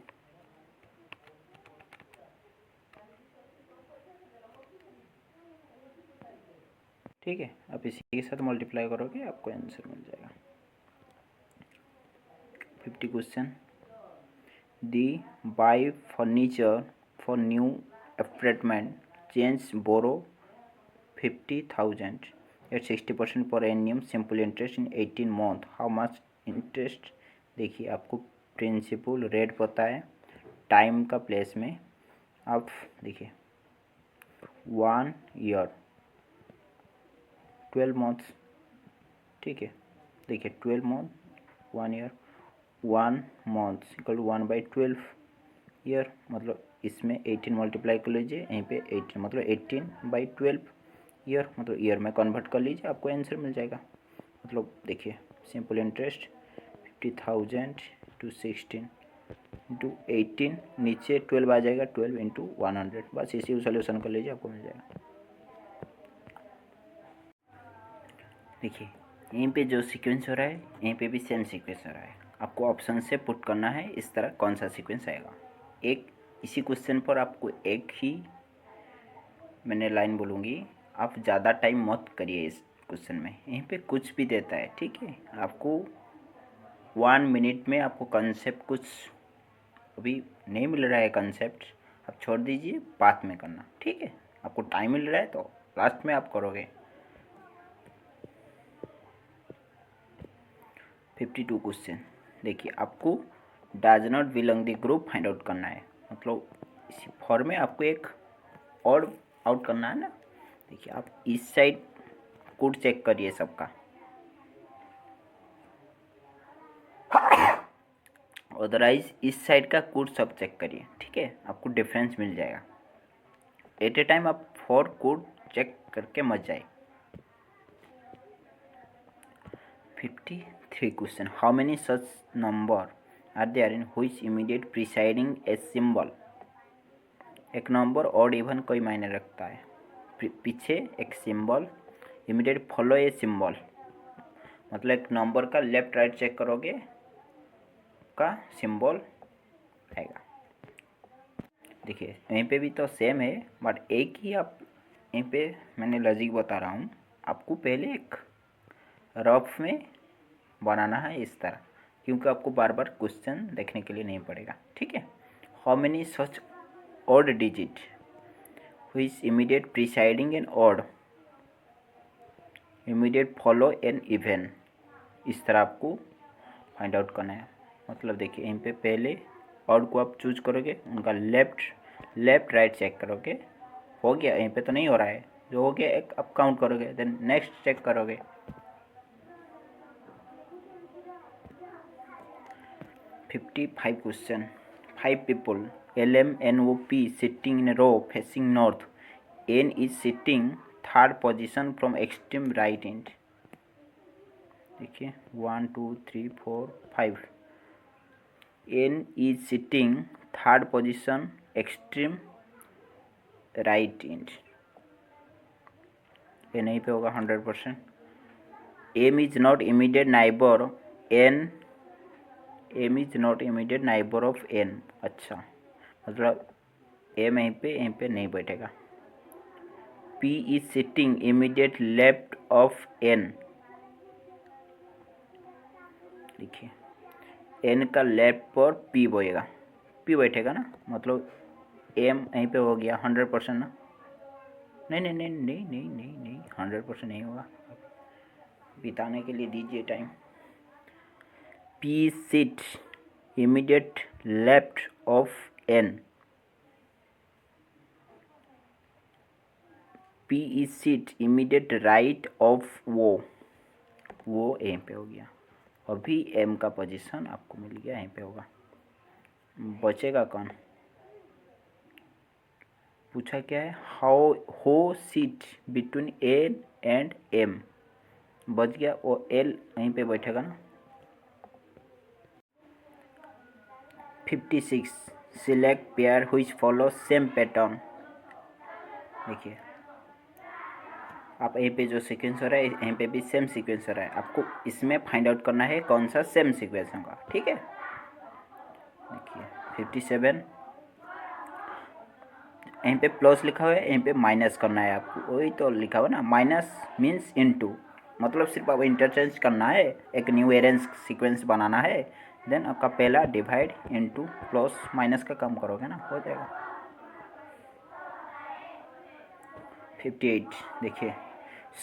ठीक है, आप इसी के साथ मल्टीप्लाई करोगे आपको आंसर मिल जाएगा। 50 question, the buy furniture for new apartment change borrow 50,000 at 60% per annum simple interest in 18 month, how much interest. देखिए आपको प्रिंसिपल रेट पता है, टाइम का प्लेस में आप देखिए 1 ईयर 12 मंथ्स। ठीक है, देखिए 12 month 1 year 1 month equal to 1/12 year, मतलब इसमें 18 मल्टीप्लाई कर लीजिए, यहीं पे 18 मतलब 18/12 ईयर, मतलब ईयर में कन्वर्ट कर लीजिए आपको आंसर मिल जाएगा। मतलब देखिए सिंपल इंटरेस्ट 50,000 टू 16 इंटू 18, नीचे 12 आ जाएगा, 12 इंटू 100, बस इसी को सोल्यूशन कर लीजिए आपको मिल जाएगा। देखिए यहीं पे जो सीक्वेंस हो रहा है यहीं पे भी सेम सीक्वेंस हो रहा है, आपको ऑप्शन से पुट करना है इस तरह कौन सा सीक्वेंस आएगा। एक इसी क्वेश्चन पर आपको एक ही मैंने लाइन बोलूँगी, आप ज़्यादा टाइम मत करिए इस क्वेश्चन में, यहीं पे कुछ भी देता है। ठीक है, आपको 1 मिनट में आपको कंसेप्ट कुछ अभी नहीं मिल रहा है, कंसेप्ट आप छोड़ दीजिए, बाद में करना। ठीक है, आपको टाइम मिल रहा है तो लास्ट में आप करोगे। 52 क्वेश्चन। देखिए आपको does not belong the group find out करना है, मतलब इसी फॉर्म में आपको एक और आउट करना है ना। देखिए आप इस साइड कोड चेक करिए सबका, अदरवाइज इस साइड का कोड सब चेक करिए, ठीक है, आपको डिफरेंस मिल जाएगा। एट ए टाइम आप 4 कोड चेक करके मत जाए। 53 question. How many such number are there in which immediate preceding a symbol. एक नंबर ऑड इवन कोई मायने रखता है, पीछे एक symbol immediate follow a symbol, मतलब एक नंबर का लेफ्ट राइट चेक करोगे का सिंबल आएगा। देखिए यहीं पे भी तो सेम है, बट एक ही आप यहीं पे मैंने लॉजिक बता रहा हूँ। आपको पहले एक रफ में बनाना है इस तरह, क्योंकि आपको बार बार क्वेश्चन देखने के लिए नहीं पड़ेगा, ठीक है। How many such odd digit which immediate preceding an odd immediate follow an even, इस तरह आपको फाइंड आउट करना है। मतलब देखिए यहीं पे पहले ऑड को आप चूज करोगे, उनका लेफ्ट राइट चेक करोगे, हो गया, यहीं पे तो नहीं हो रहा है, जो हो गया एक आप काउंट करोगे, देन नेक्स्ट चेक करोगे। 55 question. 5 people LMNOP sitting in a row facing north. N is sitting third position from extreme right end. देखिए 1 2 3 4 5। N is sitting third position extreme right end, ये नहीं पे होगा 100%। M is not immediate neighbor N, M is not immediate neighbor of N, अच्छा मतलब M यहीं पे नहीं बैठेगा। P is sitting immediate left of N, देखिए N का लेफ्ट पर P बोएगा, P बैठेगा ना, मतलब M यहीं पे हो गया 100% ना। नहीं नहीं नहीं नहीं नहीं नहीं नहीं 100% नहीं होगा, बिताने के लिए दीजिए time. P sit immediate left of N, P is sit immediate right of वो यहीं पे हो गया। अभी M का पोजीशन आपको मिल गया, यहीं पे होगा। बचेगा कौन, पूछा क्या है, हाउ हो seat between N and M, बच गया, वो L यहीं पे बैठेगा ना। 56 select pair which follow same pattern. देखिए आप यहीं पे जो सीक्वेंस हो रहा है यहीं पे भी सेम सीक्वेंस हो रहा है, आपको इसमें फाइंड आउट करना है कौन सा सेम सीक्वेंस होगा, ठीक है। देखिए 57 यहीं पे प्लस लिखा हुआ है, यहीं पे माइनस करना है आपको, वही तो लिखा हुआ ना, माइनस मीन्स इनटू, मतलब सिर्फ आप इंटरचेंज करना है, एक न्यू अरेंज सीक्वेंस बनाना है, देन आपका पहला डिवाइड इनटू प्लस माइनस का काम करोगे ना, हो जाएगा। 58 देखिए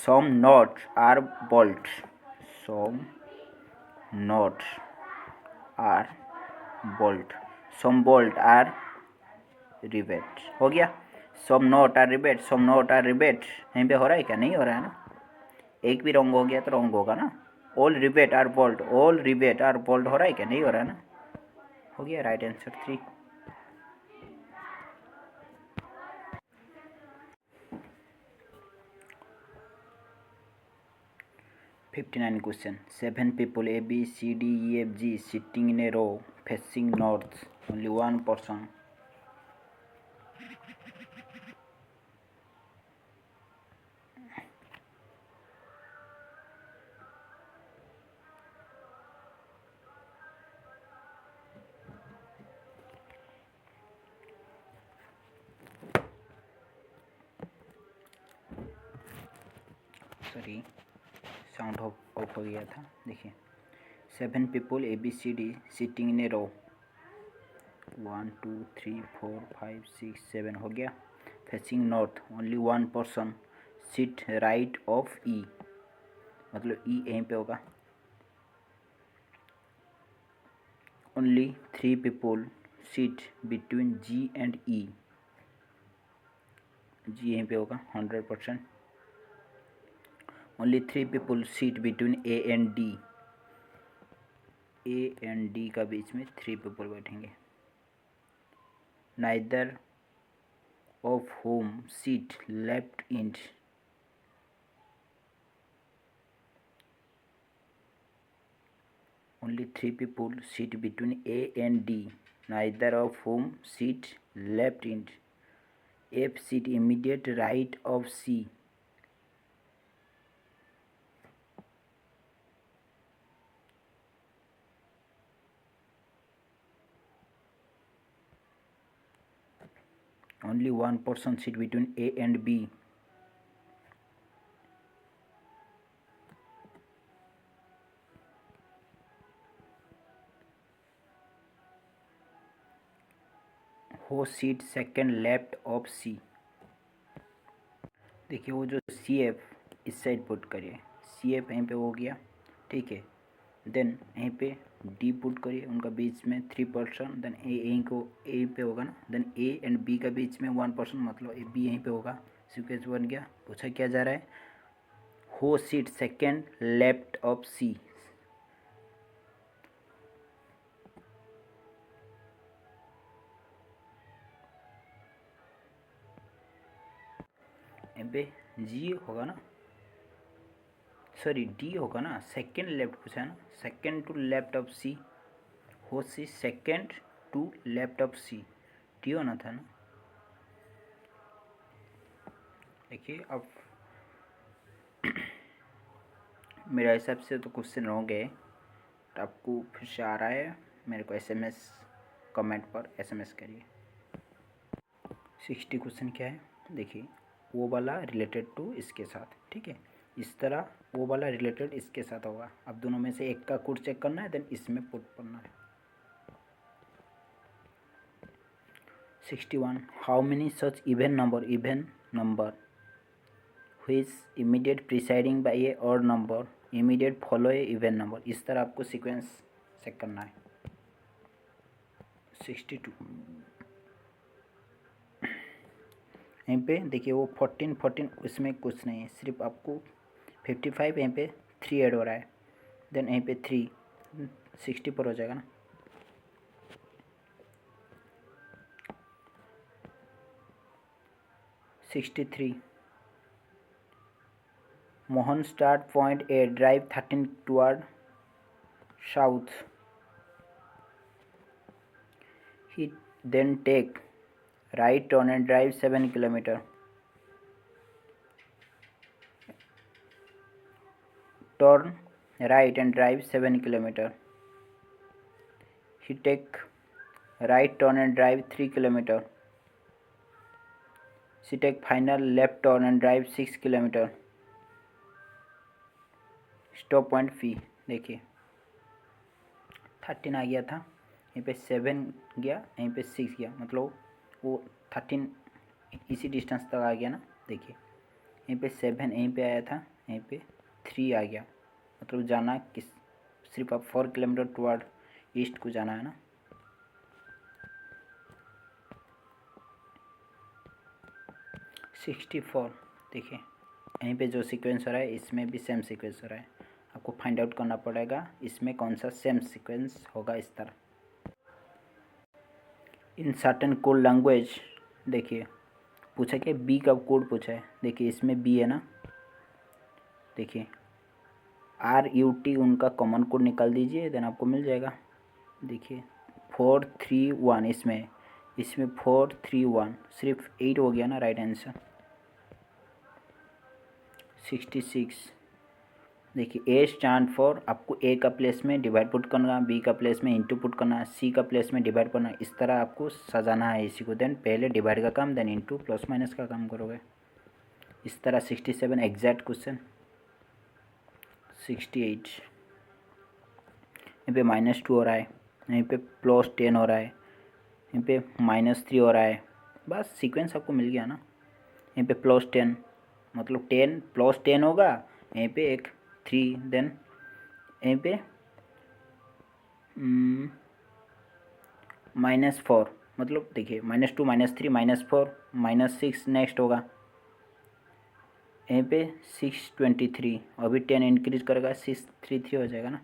some nut are bolt, some nut are bolt, some bolt are rivet, हो गया। Some nut are rivet, some nut are rivet यहीं पे हो रहा है क्या, नहीं हो रहा है ना, एक भी रॉन्ग हो गया तो रॉन्ग होगा ना। All rivet are bolt, all rivet are bolt हो रहा है क्या, नहीं हो रहा है ना, हो गया right answer 3। $59 question. 7 people A B C D E F G sitting in a row facing north. Only one person. Sorry sound of हो गया था। देखिए 7 people A B C D sitting in a row, 1 2 3 4 5 6 7 हो गया, facing north, only one person sit right of E, मतलब E यहीं पे होगा। Only 3 people sit between G and E। जी यहीं पे होगा 100%। Only 3 people sit between A and D। A and D का बीच में 3 people बैठेंगे। Neither of whom sit left end। Only 3 people sit between A and D, neither of whom sit left end। F sit immediate right of C। Only one person sit between A and B। Who sit second left of C। देखिए वो जो C F इस side put करिए, C F यहीं पे हो गया, ठीक है। देन यहीं पे डी पुट करिए, उनका बीच में 3%। देन ए यहीं को ए पे होगा ना, देन ए एंड बी का बीच में 1%, मतलब ए बी यहीं पे होगा। सीक्वेंस बन गया। पूछा क्या जा रहा है, हो सीट सेकेंड लेफ्ट ऑफ सी। यहाँ पे जी होगा ना, सॉरी डी होगा ना, सेकेंड लेफ्ट पूछा है ना, second to left of C. हो C second to left of C, D होना था ना। देखिए अब मेरा हिसाब से तो क्वेश्चन हो गए, तो आपको फिर से आ रहा है मेरे को एसएमएस, कमेंट पर एसएमएस करिए। 60 क्वेश्चन क्या है, देखिए वो वाला रिलेटेड टू इसके साथ, ठीक है। इस तरह वो वाला रिलेटेड इसके साथ होगा। अब दोनों में से एक का कोड चेक करना है, देन इसमें पुट करना है। 61 how many such even number which immediate preceding by a odd number immediate follow a even number। इस तरह आपको सीक्वेंस चेक करना है। 62 यहीं पे देखिए वो 14 उसमें कुछ नहीं है, सिर्फ आपको 55 यहीं पे 3 ऐड हो रहा है, देन यहीं पे 3 60 पर हो जाएगा ना। 63 Mohan start point a drive 13 toward south, he then take right turn and drive 7 kilometer। Turn right and drive 7 kilometer। He take right turn and drive 3 kilometer। She take final left turn and drive 6 kilometer। Stop point P। देखिए 13 आ गया था, यहीं पे 7 गया, यहीं पे 6 गया, मतलब वो 13 इसी डिस्टेंस तक आ गया ना। देखिए यहीं पे 7 यहीं पे आया था, यहीं पे 3 आ गया, मतलब जाना किस, सिर्फ आप 4 किलोमीटर टुवर्ड ईस्ट को जाना है ना। 64 देखिए यहीं पे जो सीक्वेंस हो रहा है इसमें भी सेम सीक्वेंस हो रहा है, आपको फाइंड आउट करना पड़ेगा इसमें कौन सा सेम सीक्वेंस होगा। इस तरह इन सर्टेन कोड लैंग्वेज, देखिए पूछा क्या, बी का कोड पूछा है, देखिए इसमें बी है ना। देखिए RUT उनका कॉमन कोड निकाल दीजिए, देन आपको मिल जाएगा। देखिए 431 इसमें 431, सिर्फ 8 हो गया ना राइट आंसर। 66 देखिए ए स्टैंड फॉर, आपको ए का प्लेस में डिवाइड पुट करना, बी का प्लेस में इंटू पुट करना, सी का प्लेस में डिवाइड करना, इस तरह आपको सजाना है इसी को। देन पहले डिवाइड का काम, देन इंटू प्लस माइनस का काम करोगे इस तरह। 67 एग्जैक्ट क्वेश्चन। 68 यहाँ पे -2 हो रहा है, यहीं पे +10 हो रहा है, यहीं पे -3 हो रहा है, बस सीक्वेंस आपको मिल गया ना। यहीं पे +10 मतलब 10 +10 होगा, यहीं पे एक 3, देन यहीं पे -4 मतलब देखिए -2 -3 -4 -6 नेक्स्ट होगा यहीं पे 623 अभी 10 इंक्रीज करेगा 633 हो जाएगा ना।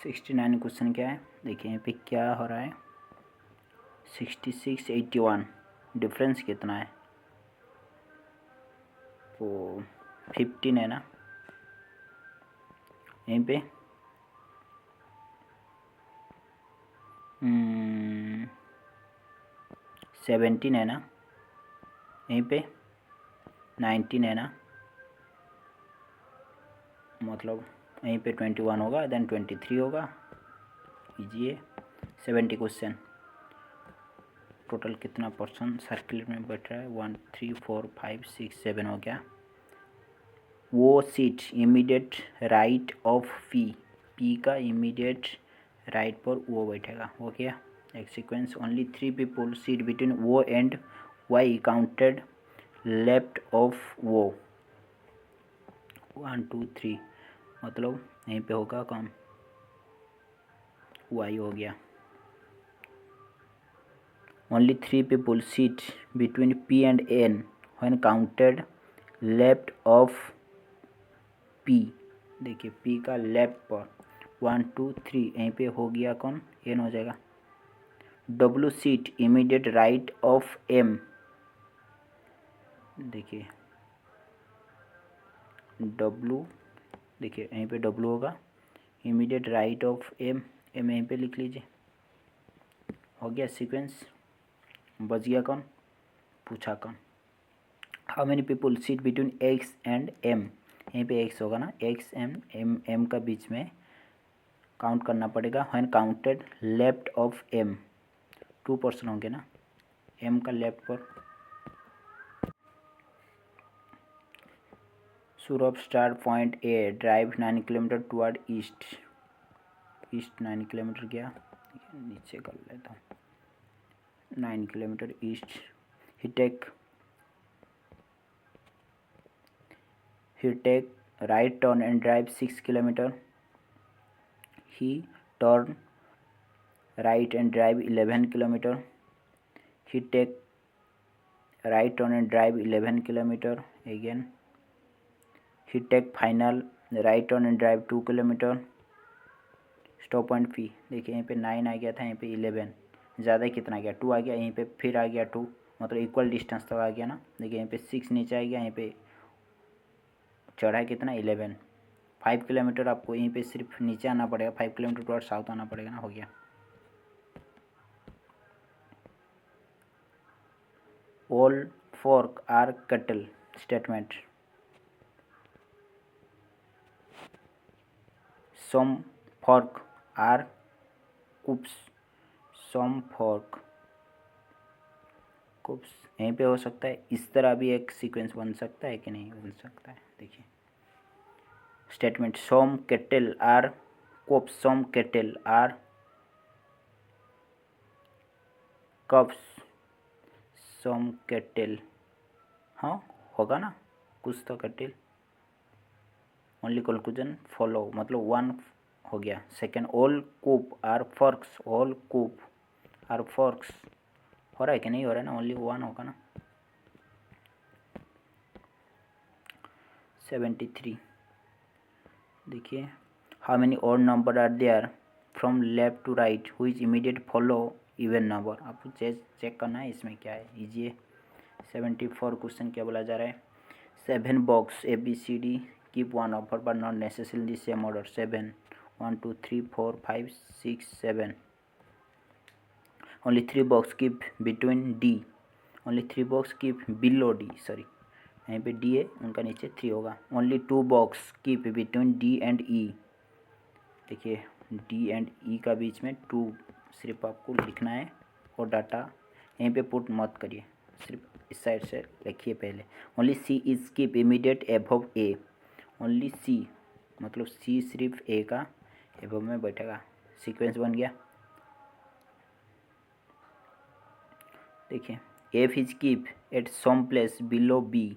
$69 क्वेश्चन क्या है देखिए यहाँ पे क्या हो रहा है 66 81 डिफरेंस कितना है तो 15 है ना यहीं पे 17 है ना यहीं पे 19 है ना मतलब यहीं पे 21 होगा देन 23 होगा कीजिए 70 क्वेश्चन टोटल कितना पर्सन सर्किल में बैठ रहा है 1 3 4 5 6 7 हो गया वो seat immediate right of P का इमीडिएट राइट पर वो बैठेगा हो गया एक sequence only 3 people seat between वो and Y counted left of वो 1 2 3 मतलब यहीं पे होगा काम वाई हो गया only 3 people seat between P and N when counted left of P देखिए पी का लेफ्ट पर 1 2 3 यहीं पे हो गया कौन एन हो जाएगा W sit immediate right of M देखिए डब्लू देखिए यहीं पे डब्लू होगा immediate right of M M यहीं पे लिख लीजिए हो गया सीक्वेंस बच गया कौन पूछा कौन how many people seat between X and M यहीं पे एक्स होगा ना एक्स एम एम का बीच में काउंट करना पड़ेगा when counted left of M 2 person होंगे ना एम का लेफ्ट पर Saurabh start point a drive 9 kilometre toward east 9 kilometre गया नीचे कर लेता हूँ 9 kilometre east he take right turn and drive 6 kilometre he turn right and drive 11 kilometre he take right turn and drive 11 kilometre again he take final right turn and drive 2 kilometre stop point P देखिए यहीं पे 9 आ गया था यहीं पे 11 ज़्यादा कितना गया 2 आ गया यहीं पे फिर आ गया 2 मतलब इक्वल डिस्टेंस तक आ गया ना देखिए यहीं पे 6 नीचे आ गया यहीं पे चढ़ा कितना 11 5 किलोमीटर आपको यहीं पे सिर्फ नीचे आना पड़ेगा 5 किलोमीटर टुवर्ड साउथ आना पड़ेगा ना हो गया all fork are cattle statement some fork are coops some fork coops यहीं पे हो सकता है इस तरह भी एक सीक्वेंस बन सकता है कि नहीं बन सकता है देखिए statement some cattle are coops some cattle are cubs some cattle हाँ होगा ना कुछ तो कैटल ओनली कंक्लूजन फॉलो मतलब 1 हो गया second all cup are forks all cup are forks हो रहा है कि नहीं हो रहा है ना ओनली 1 होगा ना 73 देखिए how many odd number are there from left to right whose immediate follow even number आपको चेक करना है इसमें क्या है लीजिए 74 क्वेश्चन क्या बोला जा रहा है 7 box A B C D keep 1 over but not necessarily same order 7 1 2 3 4 5 6 7 only 3 box keep between D only 3 box keep below D sorry यहीं पे डी है उनका नीचे 3 होगा only 2 box keep between D and E देखिए D and E का बीच में 2 सिर्फ आपको लिखना है और डाटा यहीं पे पुट मत करिए सिर्फ इस साइड से लिखिए पहले only C is keep immediate above A only C मतलब सी सिर्फ ए का एबव में बैठेगा सीक्वेंस बन गया देखिए F is keep at some place below B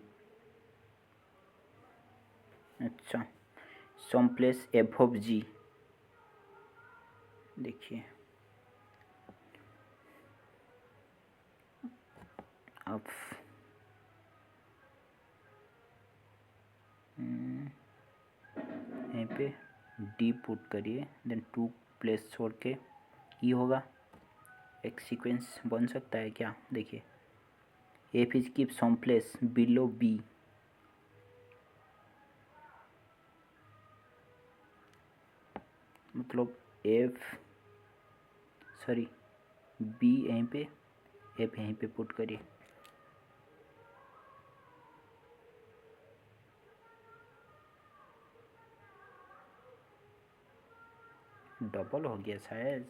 अच्छा, सम प्लेस एबव जी, देखिए अब यहीं पे डी पुट करिए, देन 2 प्लेस छोड़ के ई होगा। एक सीक्वेंस बन सकता है क्या, देखिए F is keep some place below B, मतलब एफ सॉरी बी यहीं पे, एफ यहीं पे पुट करिए। डबल हो गया शायद,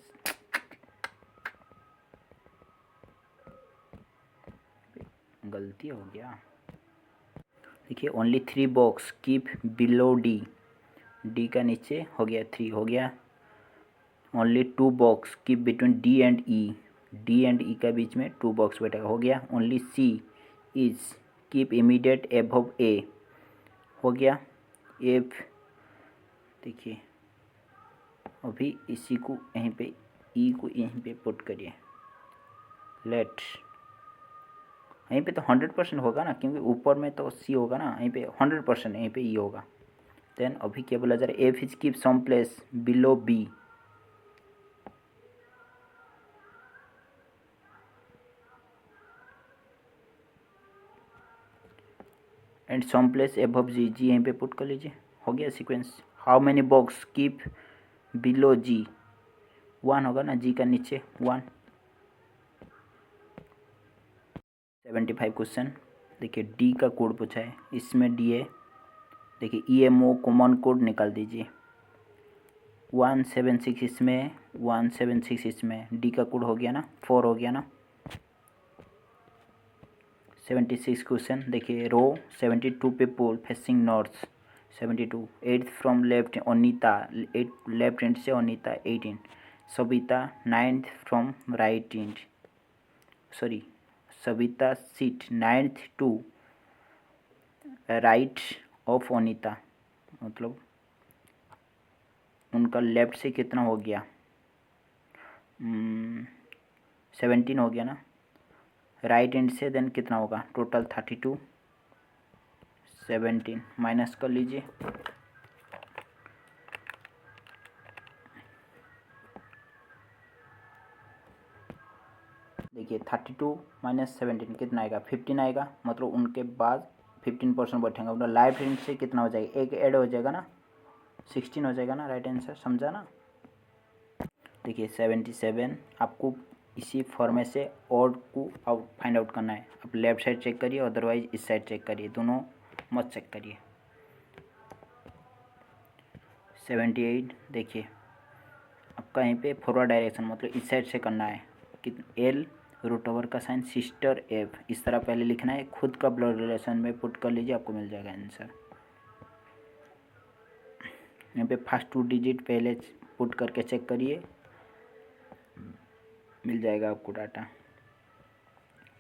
गलती हो गया। देखिए only 3 box keep below D, D का नीचे हो गया 3 हो गया। Only 2 box keep between D and E, D and E का बीच में 2 बॉक्स बैठेगा, हो गया। Only C is keep immediate above A, हो गया। एफ देखिए अभी इसी को यहीं पे ई को यहीं पे पुट करिए, लेट यहीं पे तो 100% होगा ना, क्योंकि ऊपर में तो सी होगा ना, यहीं पे 100% यहीं पे ई होगा। देन अभी क्या बोला जा रहा है, F is keep some place below B, and some place above G, G यहीं पे पुट कर लीजिए, हो गया sequence. How many box keep below G, 1 होगा ना, जी का नीचे 1। 75 क्वेश्चन, देखिए डी का कोड पूछा है, इसमें डी है, देखिए E M O common code निकाल दीजिए। 176 इसमें, 176 इसमें, डी का कोड हो गया ना, 4 हो गया ना। 76 क्वेश्चन, देखिए row 72 people facing north, 72, 8th from left Anita, 8 left hand से Anita 18, Savita 9th from right hand, sorry Savita seat 9th to right of Anita, मतलब उनका लेफ्ट से कितना हो गया, 17 हो गया ना, राइट हैंड से देन कितना होगा, टोटल 32, 17 माइनस कर लीजिए। देखिए 32 माइनस 17 कितना आएगा, 15 आएगा, मतलब उनके बाद 15% बैठेंगे, मतलब लेफ्ट हैंड से कितना हो जाएगा, एक ऐड हो जाएगा ना, 16 हो जाएगा ना राइट आंसर, समझा ना। देखिए 77 आपको इसी फॉर्मेट से ऑड को फाइंड आउट करना है। आप लेफ्ट साइड चेक करिए, अदरवाइज इस साइड चेक करिए, दोनों मत चेक करिए। 78 देखिए आपका यहीं पे फॉरवर्ड डायरेक्शन, मतलब इस साइड से करना है कि एल रूट ओवर का साइन सिस्टर एफ, इस तरह पहले लिखना है, खुद का ब्लड रिलेशन में पुट कर लीजिए, आपको मिल जाएगा आंसर। यहाँ पे फर्स्ट 2 डिजिट पहले पुट करके चेक करिए, मिल जाएगा आपको डाटा।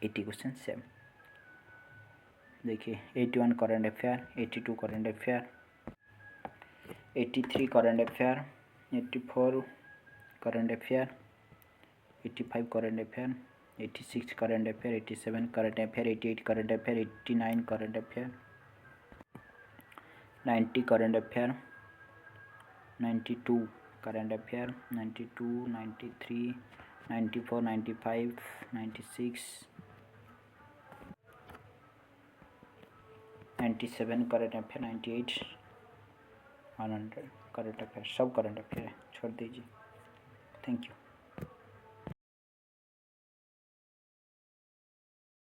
80 क्वेश्चन सेम, देखिए 81 current affair, 82 current affair, 83 current affair, 84 current affair, 85 current affair, 86 current affair, 87 current affair, 88 current affair, 89 current affair, 90 current affair, 92 current affair, 92, 93, 94, 95, 96, 97 current affair, 98, 100 current affair, सब current affair है, छोड़ दीजिए। Thank you.